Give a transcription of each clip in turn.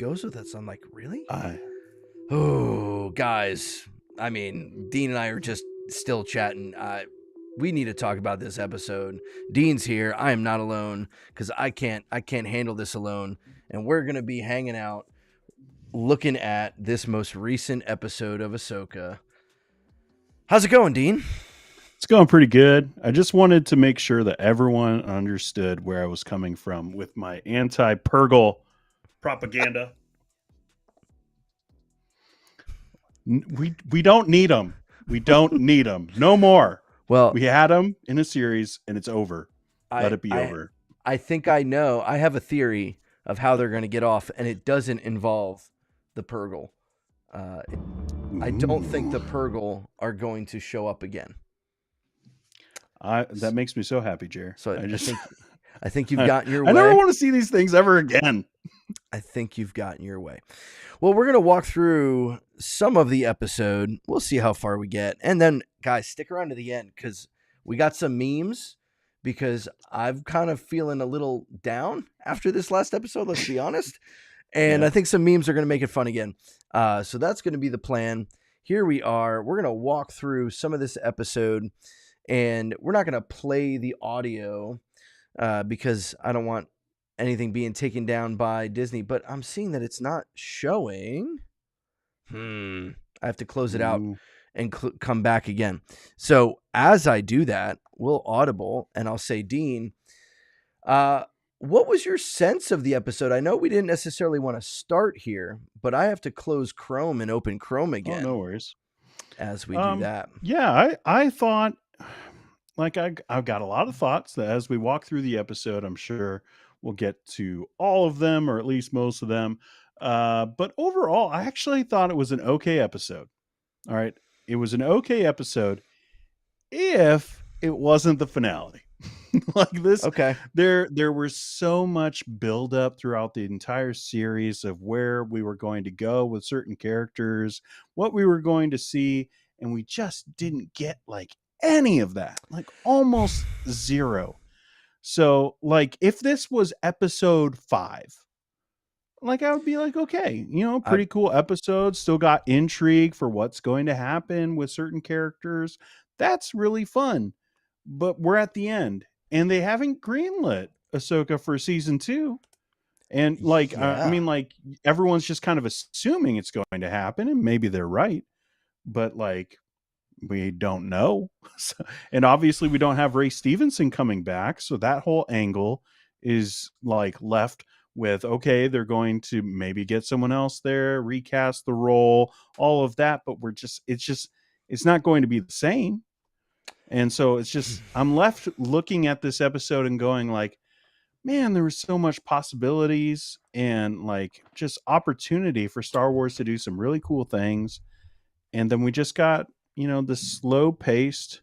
goes with it. So I'm like, really? I Oh, guys. I mean, Dean and I are just still chatting. We need to talk about this episode. Dean's here. I am not alone because I can't handle this alone. And we're gonna be hanging out, looking at this most recent episode of Ahsoka. How's it going, Dean? It's going pretty good. I just wanted to make sure that everyone understood where I was coming from with my anti-Purgle propaganda. We don't need them. We don't need them. No more. Well, We had them in a series, and it's over. Let I it be I over. I think I know. I have a theory of how they're going to get off, and it doesn't involve the Purgle. Uh, I don't think the Ooh. Purgle are going to show up again. That makes me so happy, Jer. So I I just think you've I, gotten your I never way. want to see these things ever again. I think you've gotten your way. Well, we're going to walk through some of the episode. We'll see how far we get. And then, guys, stick around to the end because we got some memes because I'm kind of feeling a little down after this last episode, let's be honest. And Yeah. I think some memes are going to make it fun again. So that's going to be the plan. Here we are. We're going to walk through some of this episode, and we're not going to play the audio because I don't want anything being taken down by Disney, but I'm seeing that it's not showing. I have to close it out Ooh. and come back again. So as I do that, we'll audible and I'll say, Dean, what was your sense of the episode? I know we didn't necessarily want to start here, but I have to close Chrome and open Chrome Oh, again no worries. as we do that. Yeah, I thought like I've got a lot of thoughts that as we walk through the episode, I'm sure we'll get to all of them or at least most of them. But overall, I actually thought it was an okay episode. All right. It was an okay episode if it wasn't the finale. Like this, Okay. there was so much buildup throughout the entire series of where we were going to go with certain characters, what we were going to see, and we just didn't get like any of that, like almost zero. So, like, if this was episode 5, like I would be like, okay, I pretty cool episode, still got intrigue for what's going to happen with certain characters. That's really fun. But we're at the end and they haven't greenlit Ahsoka for season 2. And like I yeah. mean like everyone's just kind of assuming it's going to happen and maybe they're right, but like we don't know. And obviously we don't have Ray Stevenson coming back, so that whole angle is like left with okay, they're going to maybe get someone else there, recast the role, all of that, but it's not going to be the same. And so it's just I'm left looking at this episode and going like, man, there was so much possibilities and like just opportunity for Star Wars to do some really cool things. And then we just got, the slow paced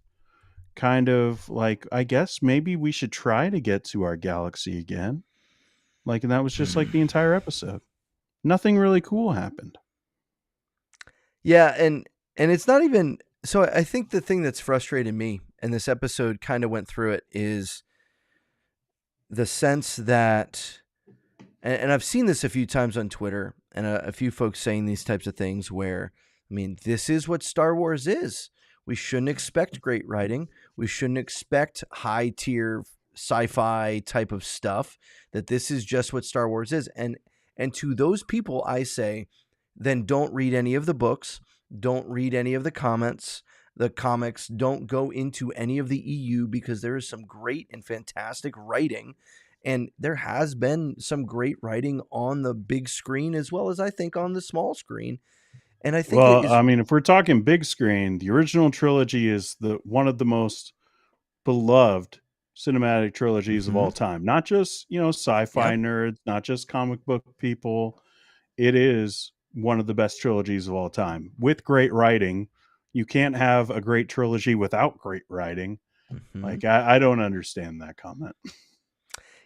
kind of like, I guess maybe we should try to get to our galaxy again. Like, and that was just like the entire episode. Nothing really cool happened. Yeah, and it's not even so I think the thing that's frustrated me, and this episode kind of went through it, is the sense that and I've seen this a few times on Twitter and a few folks saying these types of things where, I mean, this is what Star Wars is. We shouldn't expect great writing. We shouldn't expect high tier sci-fi type of stuff. That this is just what Star Wars is. And to those people, I say, then don't read any of the books. Don't read any of the the comics. Don't go into any of the EU because there is some great and fantastic writing. And there has been some great writing on the big screen as well as I think on the small screen. And I think it Well, is, I mean, if we're talking big screen, the original trilogy is the one of the most beloved cinematic trilogies of Mhm. all time. Not just, Yeah. sci-fi nerds, not just comic book people. It is one of the best trilogies of all time with great writing. You can't have a great trilogy without great writing. Mhm. Like I don't understand that comment.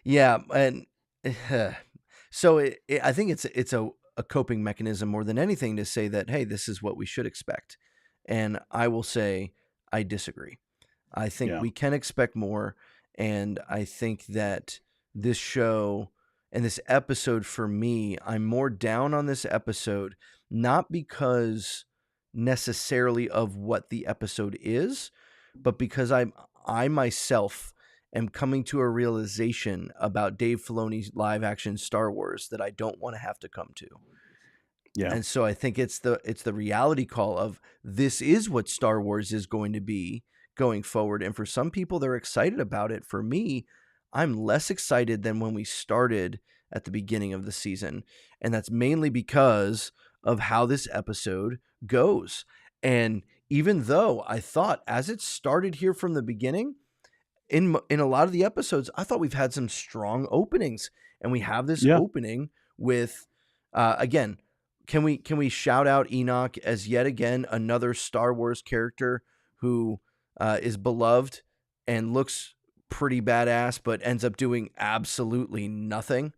Yeah, and so I think it's a coping mechanism more than anything to say that hey, this is what we should expect. And I will say I disagree. I think Yeah. we can expect more, and I think that this show And this episode, for me, I'm more down on this episode, not because necessarily of what the episode is, but because I myself am coming to a realization about Dave Filoni's live action Star Wars that I don't want to have to come to. Yeah. And so I think it's the reality call of this is what Star Wars is going to be going forward. And for some people, they're excited about it. For me, I'm less excited than when we started at the beginning of the season. And that's mainly because of how this episode goes. And even though I thought as it started here from the beginning, in a lot of the episodes, I thought we've had some strong openings, and we have this Yeah. opening with, again, can we shout out Enoch as yet again another Star Wars character who is beloved and looks pretty badass, but ends up doing absolutely nothing.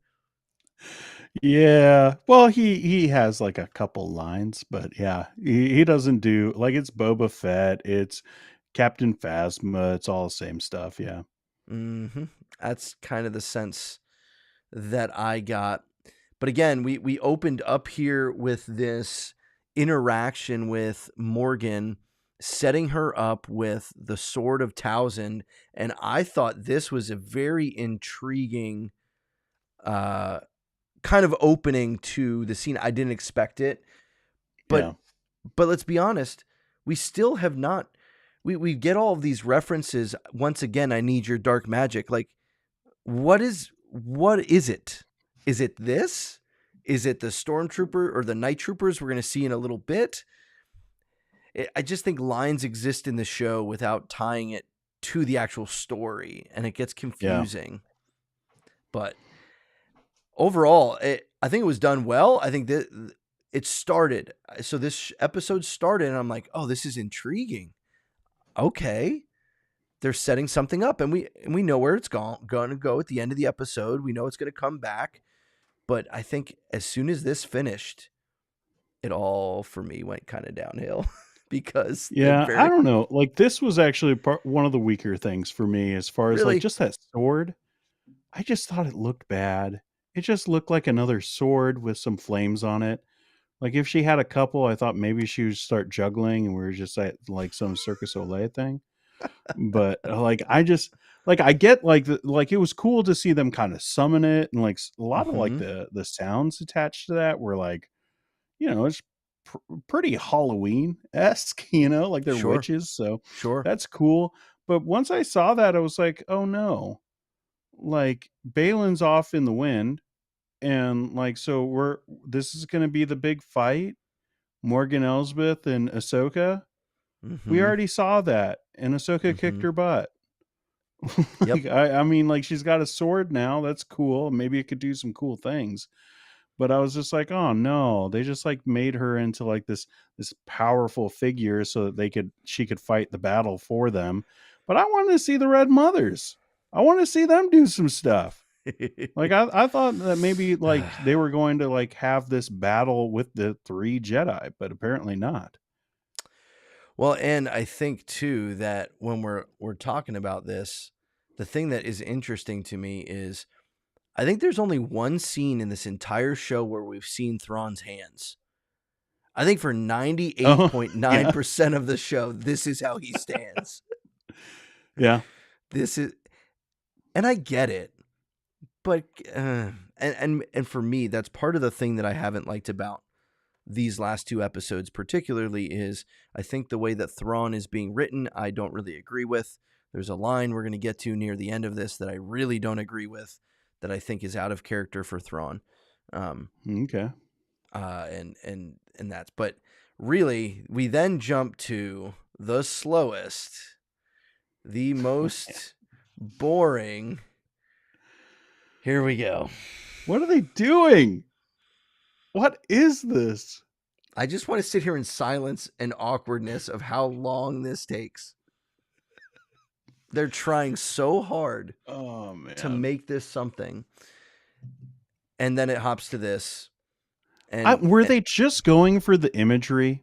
Yeah. Well, he has like a couple lines, but yeah, he doesn't do like it's Boba Fett, it's Captain Phasma, it's all the same stuff. Yeah. Mm-hmm. That's kind of the sense that I got. But again, we opened up here with this interaction with Morgan, setting her up with the Sword of Towson, and I thought this was a very intriguing kind of opening to the scene. I didn't expect it, but Yeah. but let's be honest, we still have not. We get all of these references. Once again, I need your dark magic. Like, what is it? Is it this? Is it the stormtrooper or the night troopers we're going to see in a little bit? I just think lines exist in the show without tying it to the actual story, and it gets Yeah. confusing. But overall, I think it was done well. I think that it started. So this episode started, and I'm like, oh, this is intriguing. Okay, they're setting something up, and we know where it's going to go at the end of the episode. We know it's going to come back. But I think as soon as this finished, it all for me went kind of downhill because the Yeah, I very don't know. Like this was actually one of the weaker things for me as far as like really just that sword. I just thought it looked bad. It just looked like another sword with some flames on it. Like if she had a couple, I thought maybe she would start juggling and we were just at like some Circus Olay thing. But like I just like I get like like it was cool to see them kind of summon it and like a lot of like mm-hmm, the sounds attached to that were like it's pretty Halloween esque, like they're sure, witches, so sure, that's cool. But once I saw that, I was like, oh no, like Balin's off in the wind, and like so this is going to be the big fight, Morgan Elsbeth and Ahsoka. We mm-hmm, already saw that, and Ahsoka kicked mm-hmm, her butt. yep. Like I mean, like she's got a sword now. That's cool. Maybe it could do some cool things. But I was just like, oh no, they just like made her into like this powerful figure so that she could fight the battle for them. But I wanted to see the Red Mothers. I want to see them do some stuff. Like I thought that maybe like they were going to like have this battle with the three Jedi, but apparently not. Well, and I think too that when we're talking about this, the thing that is interesting to me is I think there's only one scene in this entire show where we've seen Thrawn's hands. I think for Oh yeah, 98.9% of the show, this is how he stands. yeah, This is, and I get it, but and for me, that's part of the thing that I haven't liked about these last two episodes, particularly, is I think the way that Thrawn is being written, I don't really agree with. There's a line we're going to get to near the end of this that I really don't agree with, that I think is out of character for Thrawn. okay. And that's, but really, we then jump to the slowest, the most boring. Here we go. What are they doing? What is this? I just want to sit here in silence and awkwardness of how long this takes. They're trying so hard Oh to man. make this something, and then it hops to this. And, Were and they just going for the imagery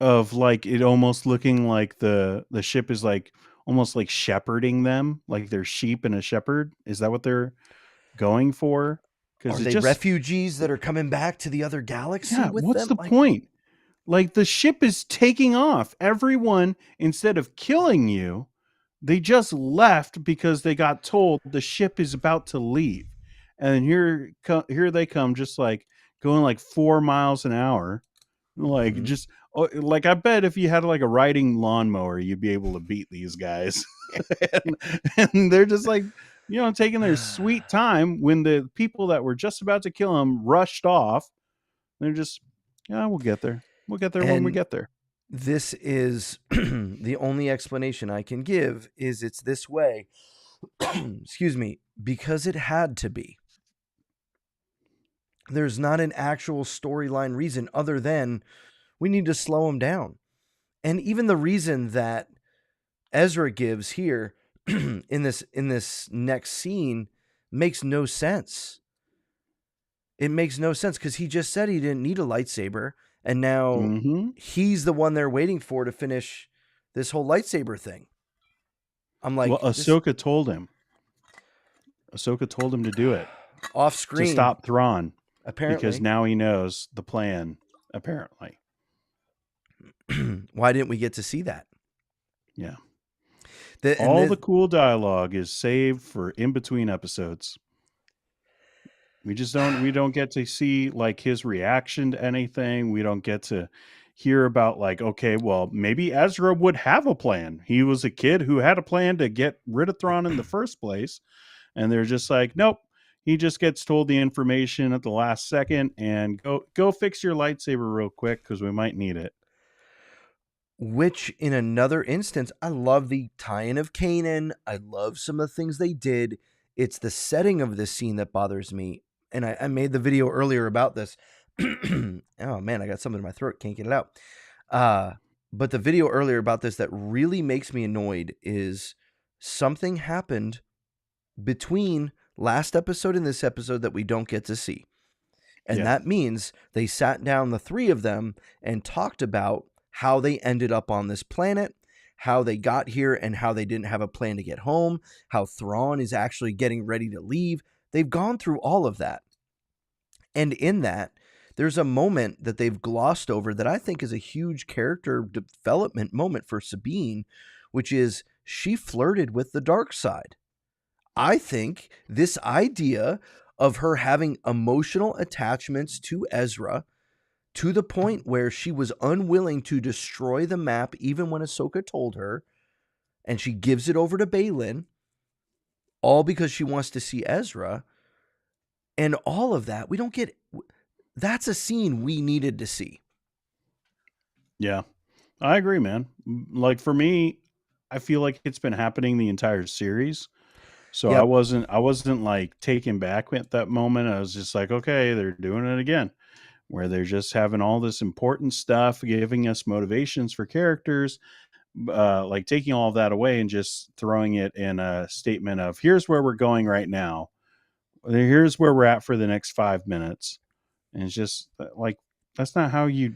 of like it almost looking like the ship is like almost like shepherding them, like they're sheep and a shepherd? Is that what they're going for? because Are it they just, refugees that are coming back to the other galaxy yeah, with what's them? the Like, point? Like the ship is taking off. Everyone, instead of killing you, they just left because they got told the ship is about to leave. And here they come, just like going like 4 miles an hour. Like mhm. just like I bet if you had like a riding lawnmower, you'd be able to beat these guys. and, and they're just like, taking their sweet time when the people that were just about to kill them rushed off. They're just, yeah, we'll get there. We'll get there when we And get there. this is the only explanation I can give is it's this way. Excuse me, because it had to be. There's not an actual storyline reason other than we need to slow them down. And even the reason that Ezra gives here in this next scene makes no sense. It makes no sense because he just said he didn't need a lightsaber, and now Mm-hmm. he's the one they're waiting for to finish this whole lightsaber thing. I'm Well, like, this Ahsoka told him to do it, off to screen, stop Thrawn, because apparently. now he knows the plan. Apparently, Why didn't we get to see that? yeah. The, and All the the, cool dialogue is saved for in between episodes. We don't get to see like his reaction to anything. We don't get to hear about like, okay, well, maybe Ezra would have a plan. He was a kid who had a plan to get rid of Thrawn in the first place, and they're just like, nope. He just gets told the information at the last second and go fix your lightsaber real quick because we might need it. which in another instance, I love the tie-in of Kanan. I love some of the things they did. It's the setting of this scene that bothers me. And I made the video earlier about this. Oh man, I got something in my throat. Can't get it out. But the video earlier about this that really makes me annoyed is something happened between last episode and this episode that we don't get to see. And Yeah. that means they sat down, the three of them, and talked about how they ended up on this planet, how they got here, and how they didn't have a plan to get home, how Thrawn is actually getting ready to leave. They've gone through all of that. And in that, there's a moment that they've glossed over that I think is a huge character development moment for Sabine, which is she flirted with the dark side. I think this idea of her having emotional attachments to Ezra to the point where she was unwilling to destroy the map even when Ahsoka told her, and she gives it over to Balin, all because she wants to see Ezra, and all of that, we don't get. That's a scene we needed to see. Yeah. I agree, man. Like for me, I feel like it's been happening the entire series. So I Yep. wasn't I wasn't like taken back at that moment. I was just like, okay, they're doing it again. Where they're just having all this important stuff, giving us motivations for characters, like taking all of that away and just throwing it in a statement of here's where we're going right now. Here's where we're at for the next 5 minutes. And it's just like that's not how you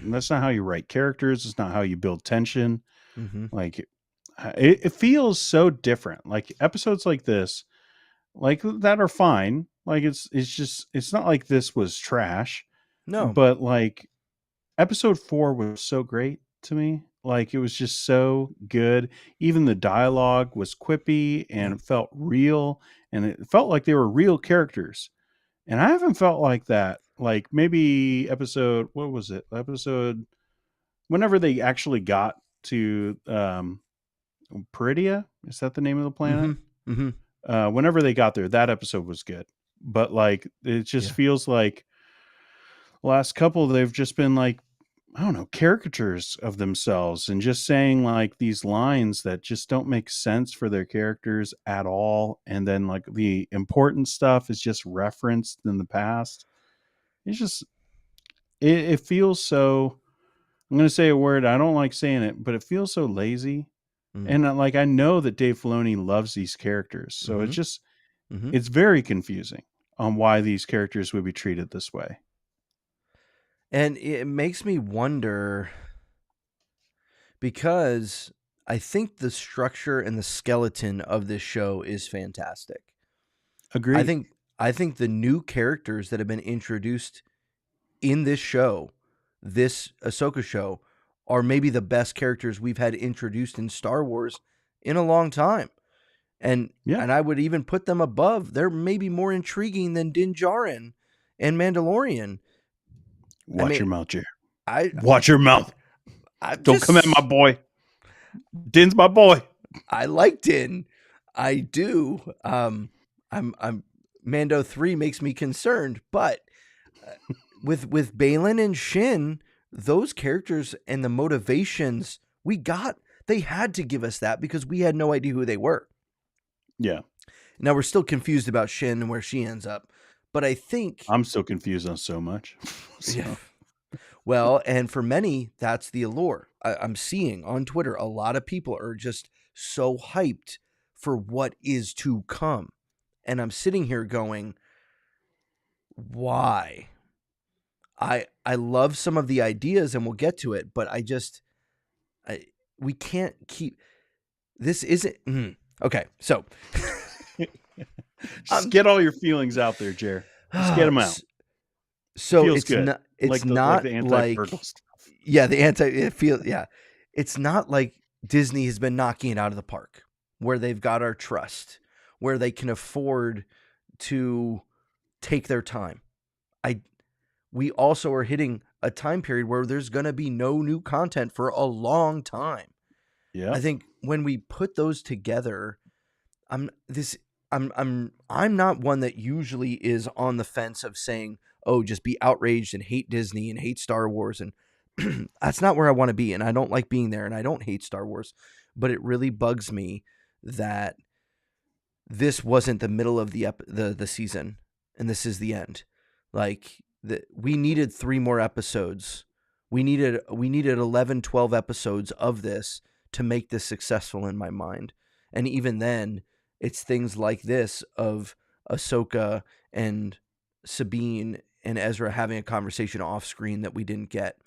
that's not how you write characters. It's not how you build tension. Mm-hmm. Like it feels so different. Like episodes like this, like that are fine. Like it's not like this was trash, No. but like episode 4 was so great to me. Like it was just so good. Even the dialogue was quippy and Yep. it felt real and it felt like they were real characters. And I haven't felt like that. Like maybe episode what was it? Episode whenever they actually got to Peridia, is that the name of the planet? Mm-hmm. Mm-hmm. Whenever they got there, that episode was good. But like it just Yeah. feels like last couple they've just been like I don't know, caricatures of themselves and just saying like these lines that just don't make sense for their characters at all. And then like the important stuff is just referenced in the past. It's just, it feels so, I'm going to say a word. I don't like saying it, but it feels so lazy. Mm. And like, I know that Dave Filoni loves these characters. So Mm-hmm. Mm-hmm. it's very confusing on why these characters would be treated this way. And it makes me wonder because I think the structure and the skeleton of this show is fantastic. I Agreed. think I think the new characters that have been introduced in this show, this Ahsoka show, are maybe the best characters we've had introduced in Star Wars in a long time. And Yeah. I would even put them above. They're maybe more intriguing than Din Djarin and Mandalorian. Watch your mouth, Jer. I Watch your mouth. I Don't come at my boy. Din's my boy. I like Din. I do. I'm Mando 3 makes me concerned, but with Balin and Shin, those characters and the motivations they had to give us that because we had no idea who they were. Yeah. Now we're still confused about Shin and where she ends up, but I think I'm still confused on so much. Yeah. Well, and for many, that's the allure. I'm seeing on Twitter a lot of people are just so hyped for what is to come, and I'm sitting here going, why? I love some of the ideas, and we'll get to it, but we can't keep this. Isn't okay. So. Just get all your feelings out there, Jer. Just get them out. So Feels it's good. not. It's like not the like stuff. Yeah, the anti. It feels yeah. It's not like Disney has been knocking it out of the park, where they've got our trust, where they can afford to take their time. We also are hitting a time period where there's going to be no new content for a long time. Yeah, I think when we put those together, I'm not one that usually is on the fence of saying, "Oh, just be outraged and hate Disney and hate Star Wars," and that's not where I want to be. And I don't like being there, and I don't hate Star Wars, but it really bugs me that this wasn't the middle of the season, and this is the end. Like we needed 3 more episodes. We needed 11, 12 episodes of this to make this successful in my mind. And even then, it's things like this of Ahsoka and Sabine and Ezra having a conversation off screen that we didn't get.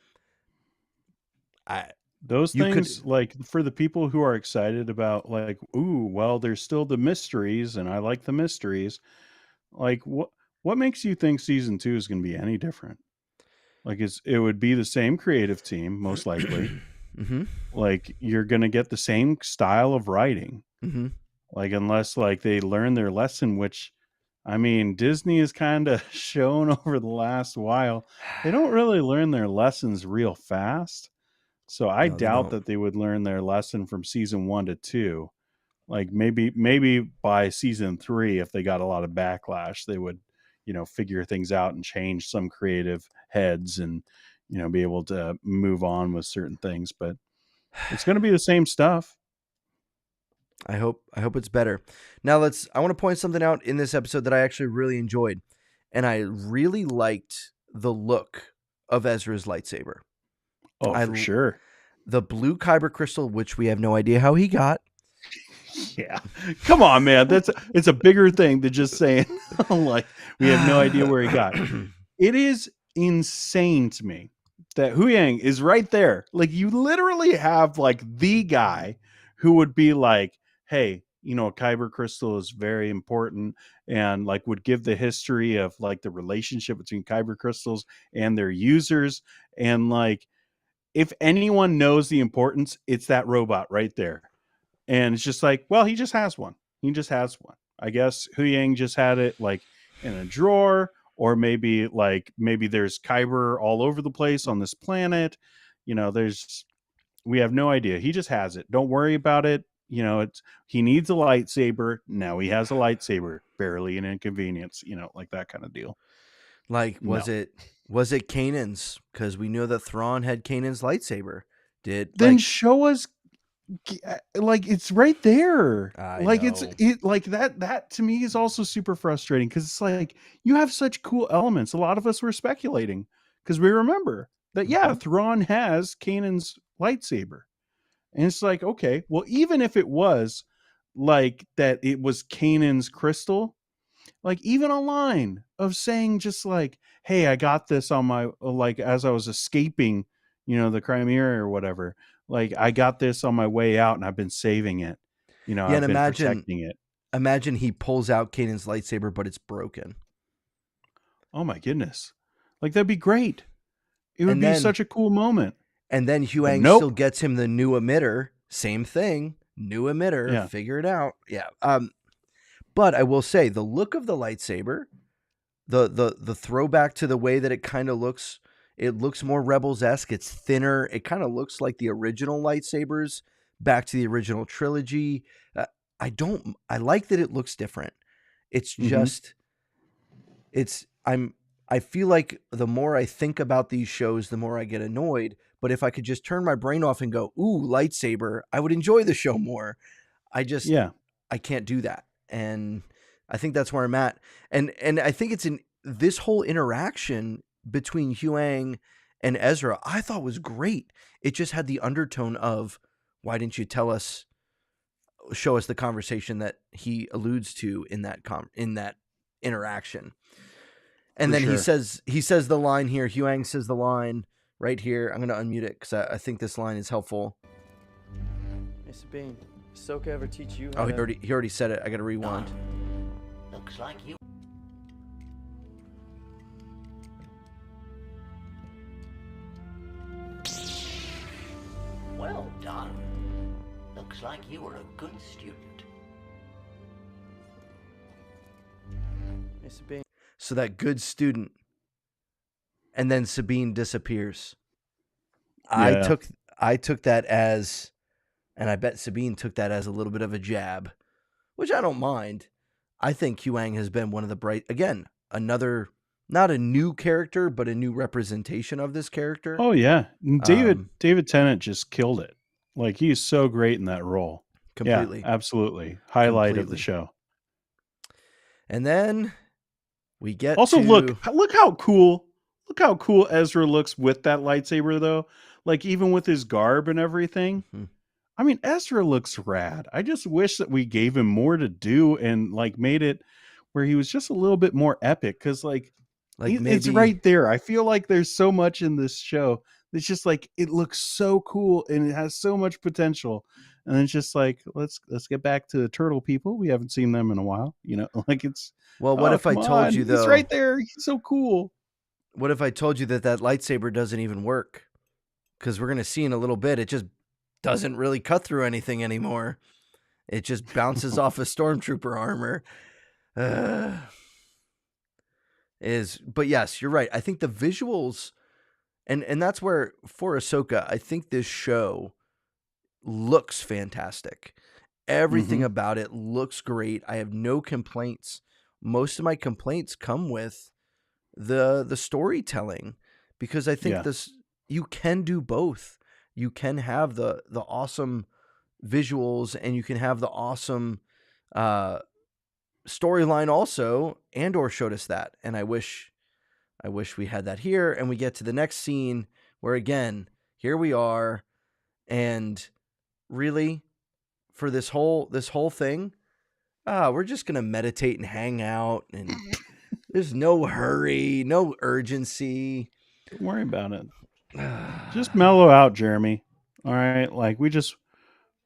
Those things, like for the people who are excited about like, ooh, well, there's still the mysteries and I like the mysteries. Like what makes you think season 2 is going to be any different? Like it would be the same creative team, most likely. Mm-hmm. Like you're going to get the same style of writing. Mm-hmm. Like unless like they learn their lesson, which I mean, Disney has kind of shown over the last while, they don't really learn their lessons real fast. So I doubt that they would learn their lesson from season 1 to 2. Like maybe by season 3, if they got a lot of backlash, they would, figure things out and change some creative heads and, be able to move on with certain things. But it's going to be the same stuff. I hope it's better. Now I want to point something out in this episode that I actually really enjoyed. And I really liked the look of Ezra's lightsaber. Oh, for sure. The blue kyber crystal, which we have no idea how he got. Yeah. Come on, man. It's a bigger thing than just saying like we have no idea where he got. It is insane to me that Huyang is right there. Like you literally have like the guy who would be like, hey, a kyber crystal is very important and like would give the history of like the relationship between kyber crystals and their users. And like, if anyone knows the importance, it's that robot right there. And it's just like, well, he just has one. I guess Huyang just had it like in a drawer, or maybe there's kyber all over the place on this planet. We have no idea. He just has it. Don't worry about it. He needs a lightsaber. Now he has a lightsaber, barely an inconvenience, like that kind of deal. Like, was it Kanan's? Because we know that Thrawn had Kanan's lightsaber. Then show us, like it's right there. It's like that to me is also super frustrating because it's like you have such cool elements. A lot of us were speculating because we remember that Thrawn has Kanan's lightsaber. And it's like, okay, well, even if it was like that, it was Kanan's crystal, like even a line of saying just like, hey, I got this on my, like, as I was escaping, the Crimea or whatever, like I got this on my way out and I've been saving it, I've been protecting it. imagine he pulls out Kanan's lightsaber, but it's broken. Oh my goodness. Like that'd be great. It would And be then such a cool moment. Huyang But still nope. gets him the new emitter. Same thing. New emitter. Yeah. Figure it out. Yeah. But I will say the look of the lightsaber, the throwback to the way that it kind of looks, it looks more Rebels-esque. It's thinner. It kind of looks like the original lightsabers back to the original trilogy. I like that it looks different. It's Mm-hmm. just I feel like the more I think about these shows, the more I get annoyed. But if I could just turn my brain off and go, ooh, lightsaber, I would enjoy the show more. I just Yeah. I can't do that. And I think that's where I'm at. And I think it's in this whole interaction between Huang and Ezra, I thought was great. It just had the undertone of, why didn't you show us the conversation that he alludes to in that interaction? And For then sure. he says the line here. Huang says the line right here. I'm going to unmute it because I think this line is helpful. Hey Sabine, Ahsoka ever teach you Oh, how he already said it. I got to rewind. Looks like you. Well done. Looks like you were a good student. Hey Sabine. So that good student, and then Sabine disappears. Yeah. I took that as, and I bet Sabine took that as a little bit of a jab, which I don't mind. I think Huang has been one of the again, another, not a new character, but a new representation of this character. Oh yeah. David Tennant just killed it. Like he's so great in that role. Completely. Yeah, absolutely. Highlight of the Completely. show. And then we get also to look how cool Ezra looks with that lightsaber though. Like even with his garb and everything. Mhm. I mean, Ezra looks rad. I just wish that we gave him more to do and like made it where he was just a little bit more epic. Cause like it's maybe right there. I feel like there's so much in this show. It's just like it looks so cool and it has so much potential. And it's just like let's get back to the turtle people. We haven't seen them in a while, you know. Like it's well, what if I come told on, you he's though? right there. He's so cool. What if I told you that lightsaber doesn't even work? Because we're gonna see in a little bit, it just doesn't really cut through anything anymore. It just bounces off a stormtrooper armor. But yes, you're right. I think the visuals, and that's where for Ahsoka, I think this show looks fantastic. Everything about it looks great. I have no complaints. Most of my complaints come with the storytelling, because I think you can do both. You can have the awesome visuals and you can have the awesome storyline also. Andor showed us that, and I wish we had that here. And we get to the next scene where again, here we are, and really for this whole thing, we're just gonna meditate and hang out, and there's no hurry, no urgency. Don't worry about it. Just mellow out, Jeremy. All right, like we're just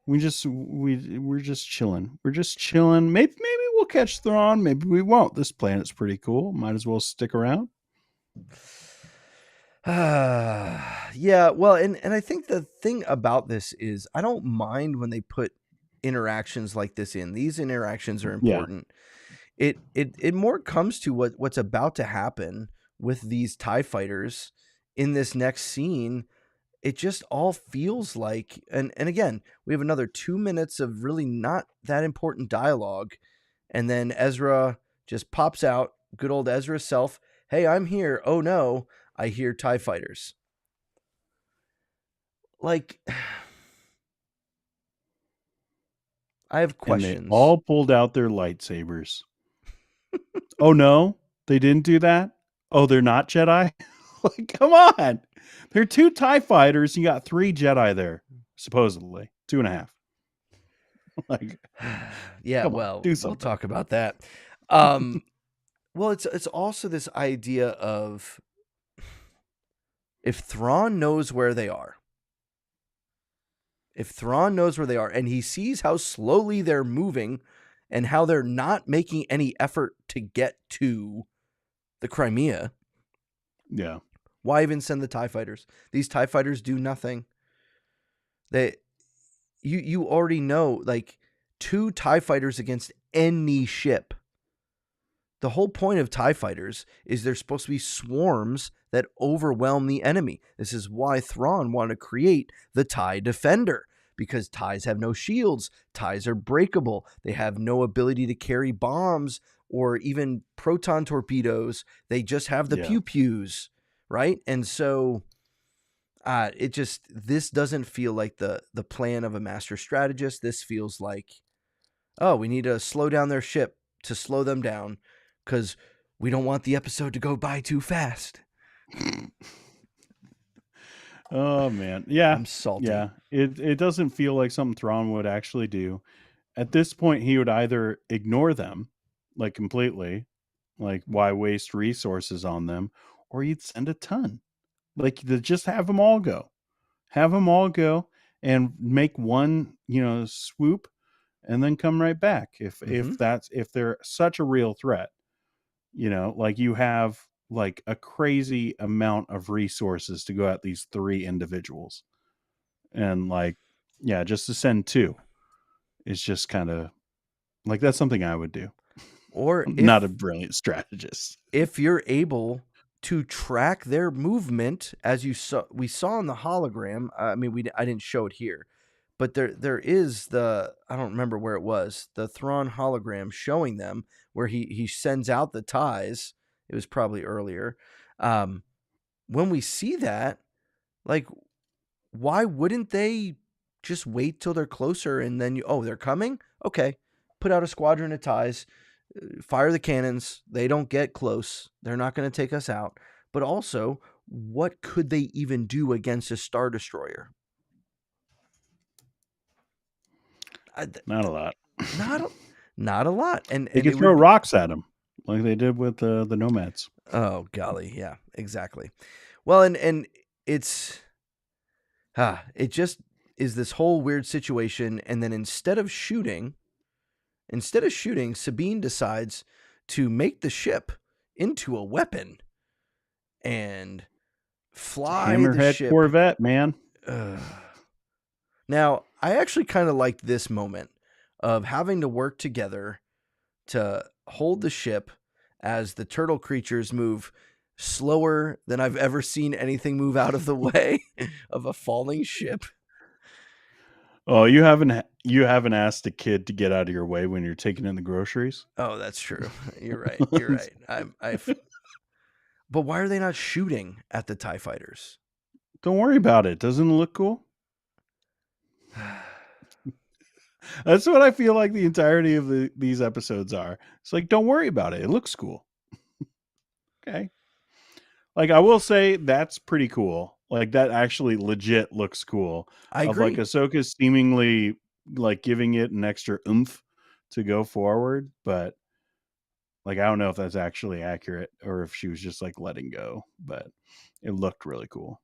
chilling. We're just chilling. Maybe we'll catch Thrawn. Maybe we won't. This planet's pretty cool. Might as well stick around. Yeah, well, and I think the thing about this is I don't mind when they put interactions like this in. These interactions are important. It more comes to what's about to happen with these TIE fighters in this next scene. It just all feels like, and again, we have another 2 minutes of really not that important dialogue, and then Ezra just pops out, good old Ezra self. Hey, I'm here. Oh no, I hear TIE fighters. Like, I have questions. And they all pulled out their lightsabers. Oh no, they didn't do that? Oh, they're not Jedi? Like, come on. There are 2 TIE fighters. You got 3 Jedi there, supposedly. 2.5. Like, yeah, on, well, do something. we'll talk about that. Well, it's also this idea of, if Thrawn knows where they are, and he sees how slowly they're moving, and how they're not making any effort to get to the Crimea. Yeah. Why even send the TIE fighters? These TIE fighters do nothing. You already know, like, 2 TIE fighters against any ship. The whole point of TIE fighters is they're supposed to be swarms that overwhelm the enemy. This is why Thrawn wanted to create the TIE Defender, because TIEs have no shields. TIEs are breakable. They have no ability to carry bombs or even proton torpedoes. They just have the pew-pews, right? And so this doesn't feel like the plan of a master strategist. This feels like, oh, we need to slow down their ship to slow them down because we don't want the episode to go by too fast. Oh man. Yeah. I'm salty. Yeah. It doesn't feel like something Thrawn would actually do. At this point, he would either ignore them, like, completely, like, why waste resources on them, or he'd send a ton. Like, to just have them all go. Have them all go and make one, swoop, and then come right back. If they're such a real threat, like, you have like a crazy amount of resources to go at these 3 individuals, and like, yeah, just to send 2 is just kind of like, that's something I would do. Or I'm not a brilliant strategist. If you're able to track their movement, as we saw in the hologram. I mean, I didn't show it here, but there is I don't remember where it was, the Thrawn hologram showing them where he sends out the TIEs. It was probably earlier. When we see that, like, why wouldn't they just wait till they're closer and then they're coming? Okay, put out a squadron of TIEs, fire the cannons. They don't get close. They're not going to take us out. But also, what could they even do against a Star Destroyer? Not a lot. Not a lot. And they could throw rocks at them like they did with the Nomads. Oh, golly. Yeah, exactly. Well, and it's... it just is this whole weird situation. And then instead of shooting, Sabine decides to make the ship into a weapon and fly the Hammerhead ship. Corvette, man. Now, I actually kind of liked this moment of having to work together to hold the ship as the turtle creatures move slower than I've ever seen anything move out of the way of a falling ship. Oh, you haven't asked a kid to get out of your way when you're taking in the groceries? Oh, that's true. You're right. You're right. But why are they not shooting at the TIE fighters? Don't worry about it. Doesn't it look cool? That's what I feel like the entirety of these episodes are. It's like, don't worry about it. It looks cool. Okay. Like, I will say that's pretty cool. Like, that actually legit looks cool. I agree. Like, Ahsoka seemingly like giving it an extra oomph to go forward, but like, I don't know if that's actually accurate or if she was just like letting go, but it looked really cool.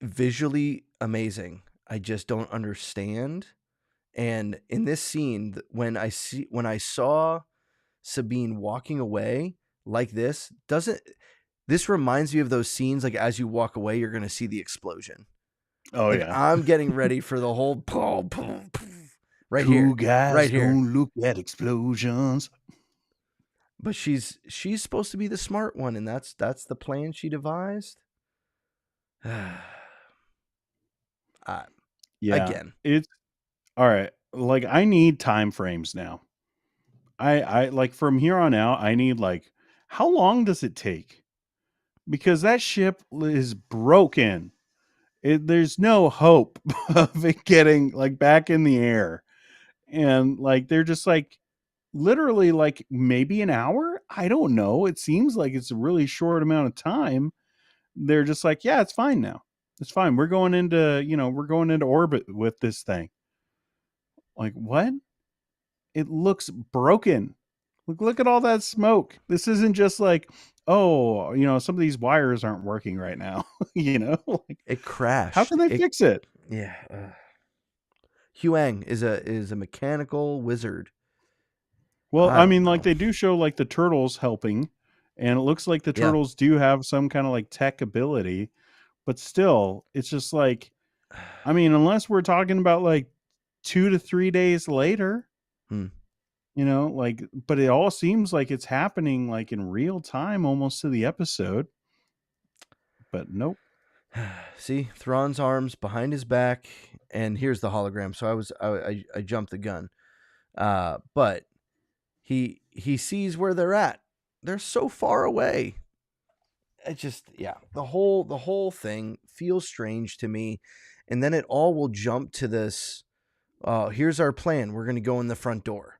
Visually amazing. I just don't understand. And in this scene, when I saw Sabine walking away like this, this reminds me of those scenes, like, as you walk away, you're going to see the explosion. Oh, like, yeah. I'm getting ready for the whole right Two here. guys right here. Don't look at explosions. But she's supposed to be the smart one, and that's the plan she devised. Yeah. Again. It's all right. Like, I need time frames now. I like, from here on out, I need, like, how long does it take? Because that ship is broken. There's no hope of it getting like back in the air. And like, they're just like, literally, like, maybe an hour. I don't know. It seems like it's a really short amount of time. They're just like, yeah, it's fine now. It's fine. We're going into orbit with this thing. Like, what? It looks broken. Look at all that smoke. This isn't just like, oh, some of these wires aren't working right now. Like, It crashed. how can they fix it? Yeah. Huang is a mechanical wizard. Well, I I don't mean, like know. they do show like the turtles helping, and it looks like the Yeah. turtles do have some kind of like tech ability, but still, it's just like, I mean, unless we're talking about like 2 to 3 days later, Hmm. like, but it all seems like it's happening like in real time almost to the episode, but nope. See, Thrawn's arms behind his back, and here's the hologram. So I jumped the gun. But he sees where they're at. They're so far away. It just, yeah, the whole thing feels strange to me. And then it all will jump to this. Here's our plan. We're gonna go in the front door.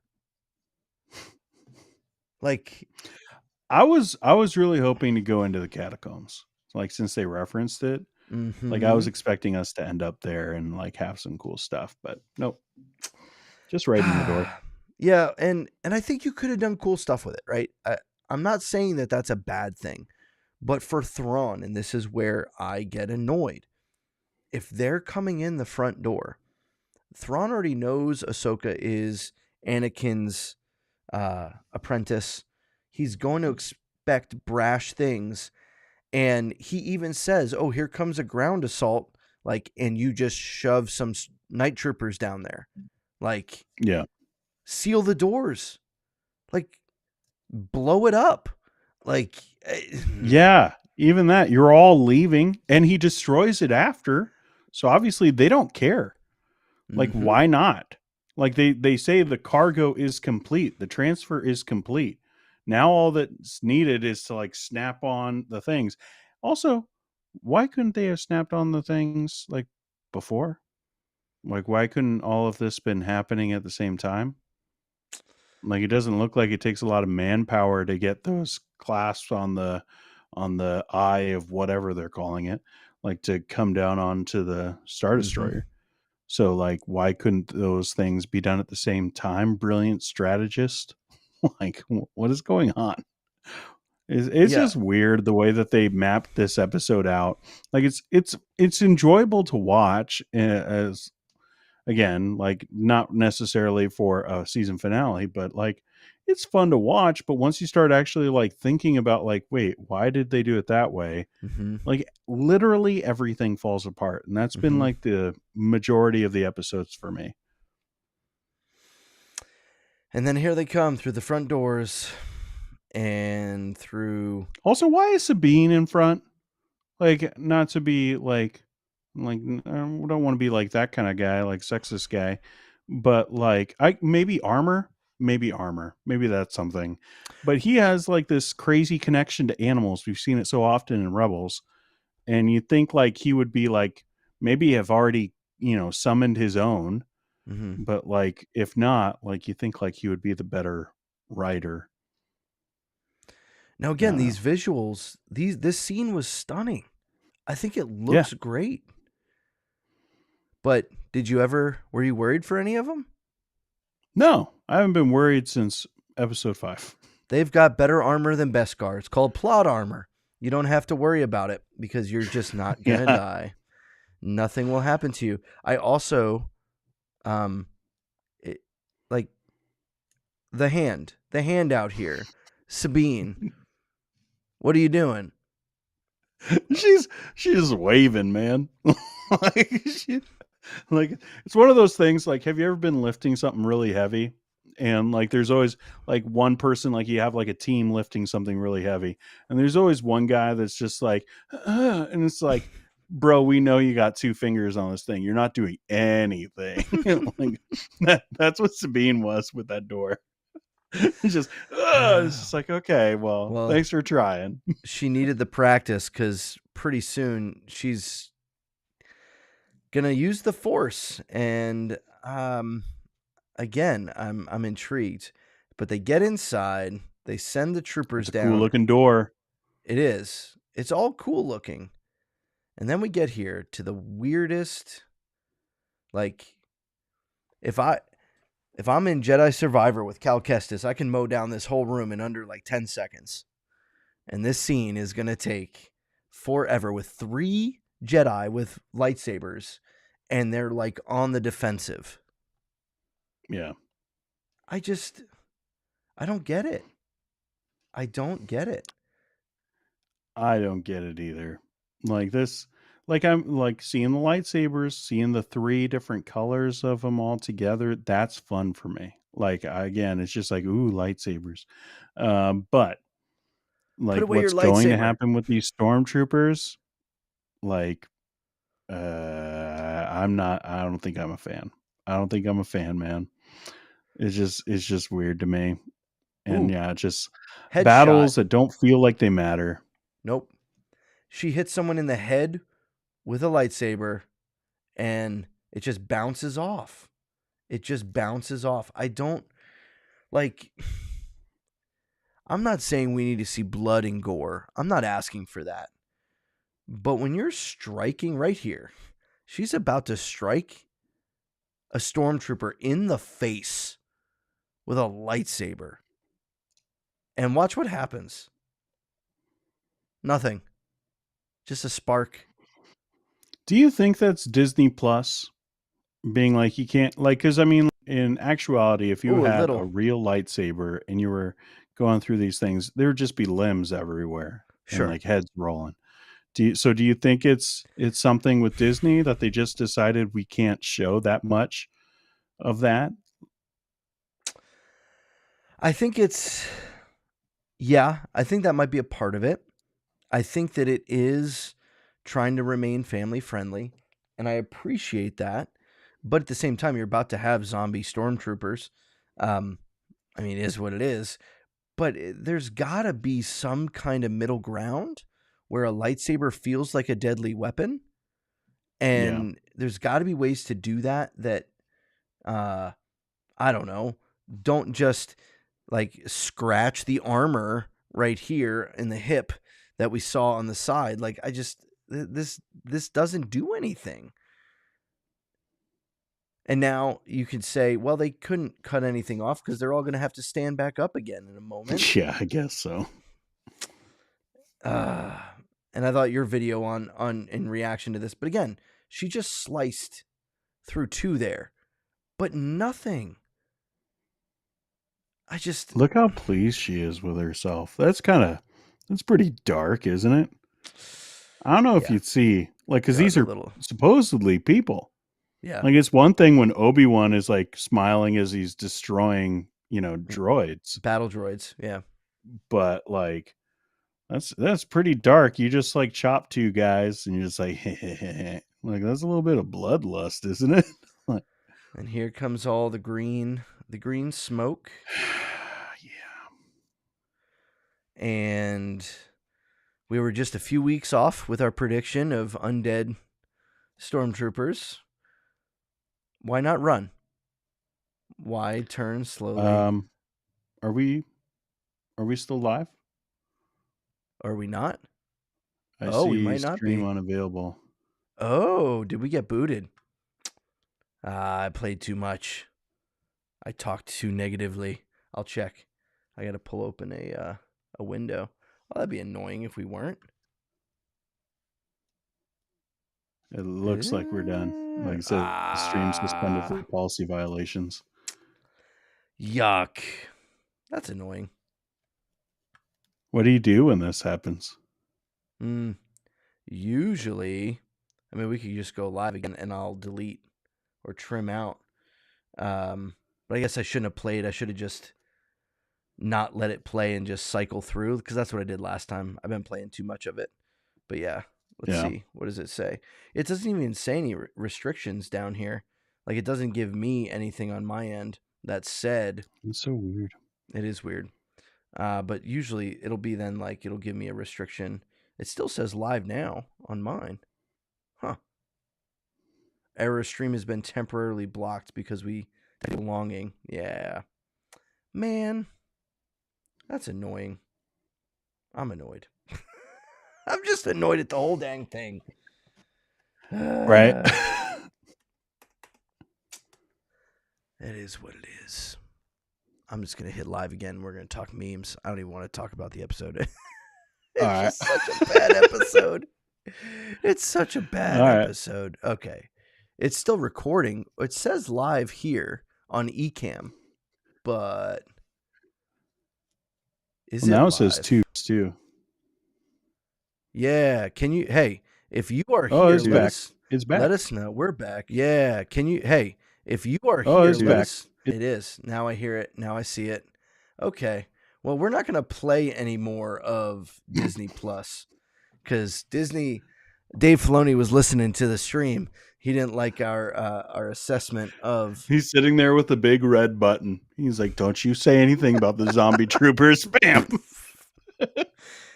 Like, I was really hoping to go into the catacombs, like since they referenced it. Like I mm-hmm. was expecting us to end up there and like have some cool stuff, but nope, just right in the door. Yeah, and I think you could have done cool stuff with it, right? I'm not saying that that's a bad thing, but for Thrawn, and this is where I get annoyed. If they're coming in the front door, Thrawn already knows Ahsoka is Anakin's apprentice. He's going to expect brash things, and he even says, "Oh, here comes a ground assault," like, and you just shove some night troopers down there, like, Yeah. seal the doors, like, blow it up, like, Yeah, even that, you're all leaving and he destroys it after. So obviously they don't care. Like mm-hmm. why not? Like they say the cargo is complete, the transfer is complete. Now all that's needed is to like snap on the things. Also, why couldn't they have snapped on the things like before? Like why couldn't all of this been happening at the same time? Like it doesn't look like it takes a lot of manpower to get those clasps on the eye of whatever they're calling it, like to come down onto the Star Mm-hmm. Destroyer. So like why couldn't those things be done at the same time? Brilliant strategist. Like what is going on? It's Yeah. just weird the way that they mapped this episode out. Like it's enjoyable to watch as again, like not necessarily for a season finale, but like it's fun to watch. But once you start actually like thinking about like, wait, why did they do it that way? Mm-hmm. Like literally everything falls apart. And that's been Mm-hmm. like the majority of the episodes for me. And then here they come through the front doors and through. Also, why is Sabine in front? Like, not to be like I don't want to be like that kind of guy, like sexist guy, but like I maybe armor, maybe that's something. But he has like this crazy connection to animals. We've seen it so often in Rebels, and you think like he would be like maybe have already summoned his own, Mm-hmm. but like if not, like you think like he would be the better writer. Now I again, don't know. these visuals, this scene was stunning. I think it Yeah, looks great. But were you worried for any of them? no, I haven't been worried since episode 5. They've got better armor than Beskar. It's called plot armor. You don't have to worry about it because you're just not gonna Yeah. die. Nothing will happen to you. I also, um, it, like the hand out here, Sabine. What are you doing? She's waving, man. like, like it's one of those things. Like, have you ever been lifting something really heavy? And like, there's always like one person, like you have like a team lifting something really heavy, and there's always one guy that's just like, and it's like, bro, we know you got 2 fingers on this thing. You're not doing anything. Like that's what Sabine was with that door. It's just like, okay, well, Well, thanks for trying. she needed the practice because pretty soon she's gonna use the Force, and again, I'm intrigued. But they get inside, they send the troopers It's a cool down. looking door. It is. It's all cool looking. And then we get here to the weirdest, like, if I'm in Jedi Survivor with Cal Kestis, I can mow down this whole room in under like 10 seconds. And this scene is going to take forever with 3 Jedi with lightsabers, and they're like on the defensive. Yeah. I don't get it. I don't get it. I don't get it either. Like this, like I'm like seeing the lightsabers, seeing the three different colors of them all together. That's fun for me. Like again, it's just like ooh lightsabers. But Put like away your what's going to lightsaber. happen with these stormtroopers? Like, I'm not. I don't think I'm a fan. I don't think I'm a fan, man. It's just weird to me. And Ooh, yeah, just headshot. battles that don't feel like they matter. Nope. She hits someone in the head with a lightsaber and it just bounces off. It just bounces off. I don't like. I'm not saying we need to see blood and gore. I'm not asking for that. But when you're striking right here, she's about to strike a stormtrooper in the face with a lightsaber. And watch what happens. Nothing. Just a spark. Do you think that's Disney Plus being like you can't like? Because I mean, in actuality, if you Ooh, a had a little. real lightsaber and you were going through these things, there would just be limbs everywhere and Sure. like heads rolling. Do you think it's something with Disney that they just decided we can't show that much of that? I think it's. Yeah, I think that might be a part of it. I think that it is trying to remain family friendly, and I appreciate that. But at the same time, you're about to have zombie stormtroopers. Um, I mean, it is what it is. But there's got to be some kind of middle ground where a lightsaber feels like a deadly weapon, Yeah. and there's got to be ways to do that. Uh, I don't know. Don't just like scratch the armor right here in the hip that we saw on the side. Like I just this doesn't do anything. And now you could say, well, they couldn't cut anything off because they're all going to have to stand back up again in a moment. Yeah, I guess so. And I thought your video on in reaction to this, but again, she just sliced through two there, but nothing. I just Look how pleased she is with herself. That's pretty dark, isn't it? I don't know if yeah, you'd see like because dark these a are little. supposedly people. Yeah, Like it's one thing when Obi-Wan is like smiling as he's destroying, mm, droids, battle droids. Yeah. but like that's pretty dark. You just like chop two guys and you're just like like that's a little bit of bloodlust, isn't it? Like, And here comes all the green smoke. yeah. And we were just a few weeks off with our prediction of undead stormtroopers. Why not run? Why turn slowly? Are we still live? Are we not? I Oh, we see might not stream be. unavailable. Oh, did we get booted? I played too much. I talked too negatively. I'll check. I got to pull open a window. Well, that'd be annoying if we weren't. It looks like we're done. Like it says, stream suspended for policy violations. Yuck. That's annoying. What do you do when this happens? Usually, I mean, we could just go live again and I'll delete or trim out. But I guess I shouldn't have played. I should have just not let it play and just cycle through because that's what I did last time. I've been playing too much of it. But yeah, let's see. What does it say? It doesn't even say any restrictions down here. Like it doesn't give me anything on my end that said. It's so weird. It is weird. But usually it'll be then like it'll give me a restriction. It still says live now on mine. Huh. Error stream has been temporarily blocked because we belonging. Yeah. Man, that's annoying. I'm annoyed. I'm just annoyed at the whole dang thing. Right? It is what it is. I'm just going to hit live again. We're going to talk memes. I don't even want to talk about the episode. It's just such a bad episode. It's such a bad episode. Okay. It's still recording. It says live here on Ecamm, but Is Well, it now it says live? tubes too. Yeah. Can you? Hey, if you are Oh, here, it's back. It's let back. us know. We're back. Yeah. Can you? Hey, if you are Oh, here, it's let back. us. It is. Now I hear it. Now I see it. Okay. Well, we're not going to play any more of Disney Plus because Dave Filoni was listening to the stream. He didn't like our assessment of. He's sitting there with the big red button. He's like, "Don't you say anything about the zombie troopers." Bam.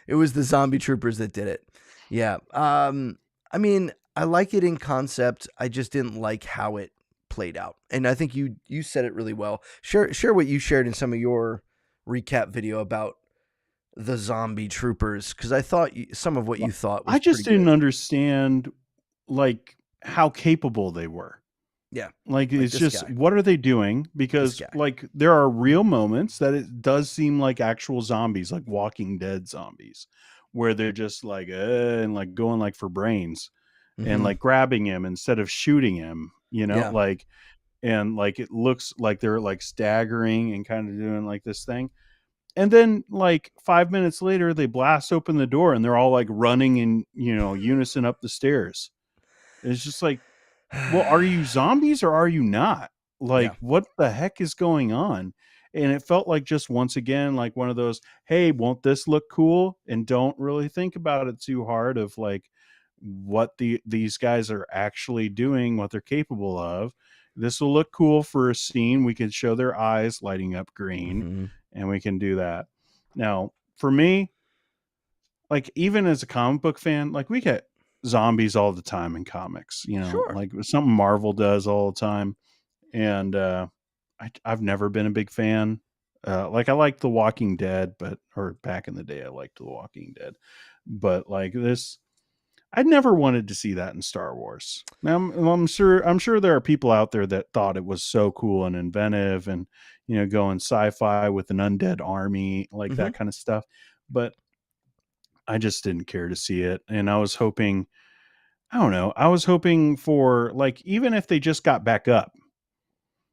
It was the zombie troopers that did it. Yeah. I mean, I like it in concept. I just didn't like how it played out. And I think you said it really well. Share what you shared in some of your recap video about the zombie troopers, because I thought some of what you thought was I just pretty didn't good. understand like how capable they were. Yeah. Like Like it's this just guy. what are they doing? This Because guy. like there are real moments that it does seem like actual zombies, like Walking Dead zombies, where they're just like and like going like for brains and Mhm. like grabbing him instead of shooting him, Yeah. like and like it looks like they're like staggering and kind of doing like this thing. And then like 5 minutes later they blast open the door and they're all like running in, unison up the stairs. It's just like, well, are you zombies or are you not? Yeah. Like, what the heck is going on? And it felt like just once again, like one of those, hey, won't this look cool? And don't really think about it too hard of like what these guys are actually doing, what they're capable of. This will look cool for a scene. We can show their eyes lighting up green, Mhm. and we can do that. Now, for me, like even as a comic book fan, like we get zombies all the time in comics, Sure. like something Marvel does all the time. And I've never been a big fan. Like I like The Walking Dead, or back in the day, I liked The Walking Dead, but like this, I never wanted to see that in Star Wars. Now I'm sure there are people out there that thought it was so cool and inventive, and going sci-fi with an undead army, like Mhm. that kind of stuff. But I just didn't care to see it. And I was hoping, I don't know, I was hoping for like, even if they just got back up,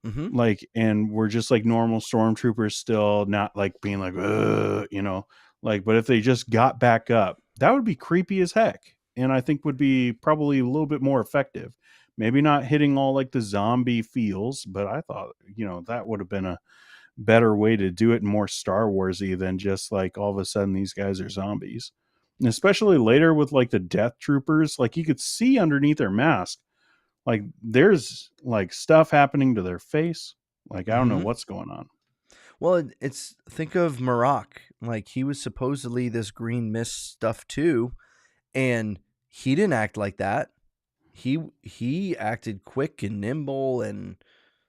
Mhm. like, and we're just like normal stormtroopers still, not like being like, like, but if they just got back up, that would be creepy as heck. And I think would be probably a little bit more effective. Maybe not hitting all like the zombie feels, but I thought, that would have been a better way to do it, more Star Warsy than just like all of a sudden these guys are zombies. And especially later with like the death troopers, like you could see underneath their mask, like there's like stuff happening to their face. Like I don't know Mhm. what's going on. Well, it's think of Marak. Like he was supposedly this green mist stuff too, and he didn't act like that. He acted quick and nimble and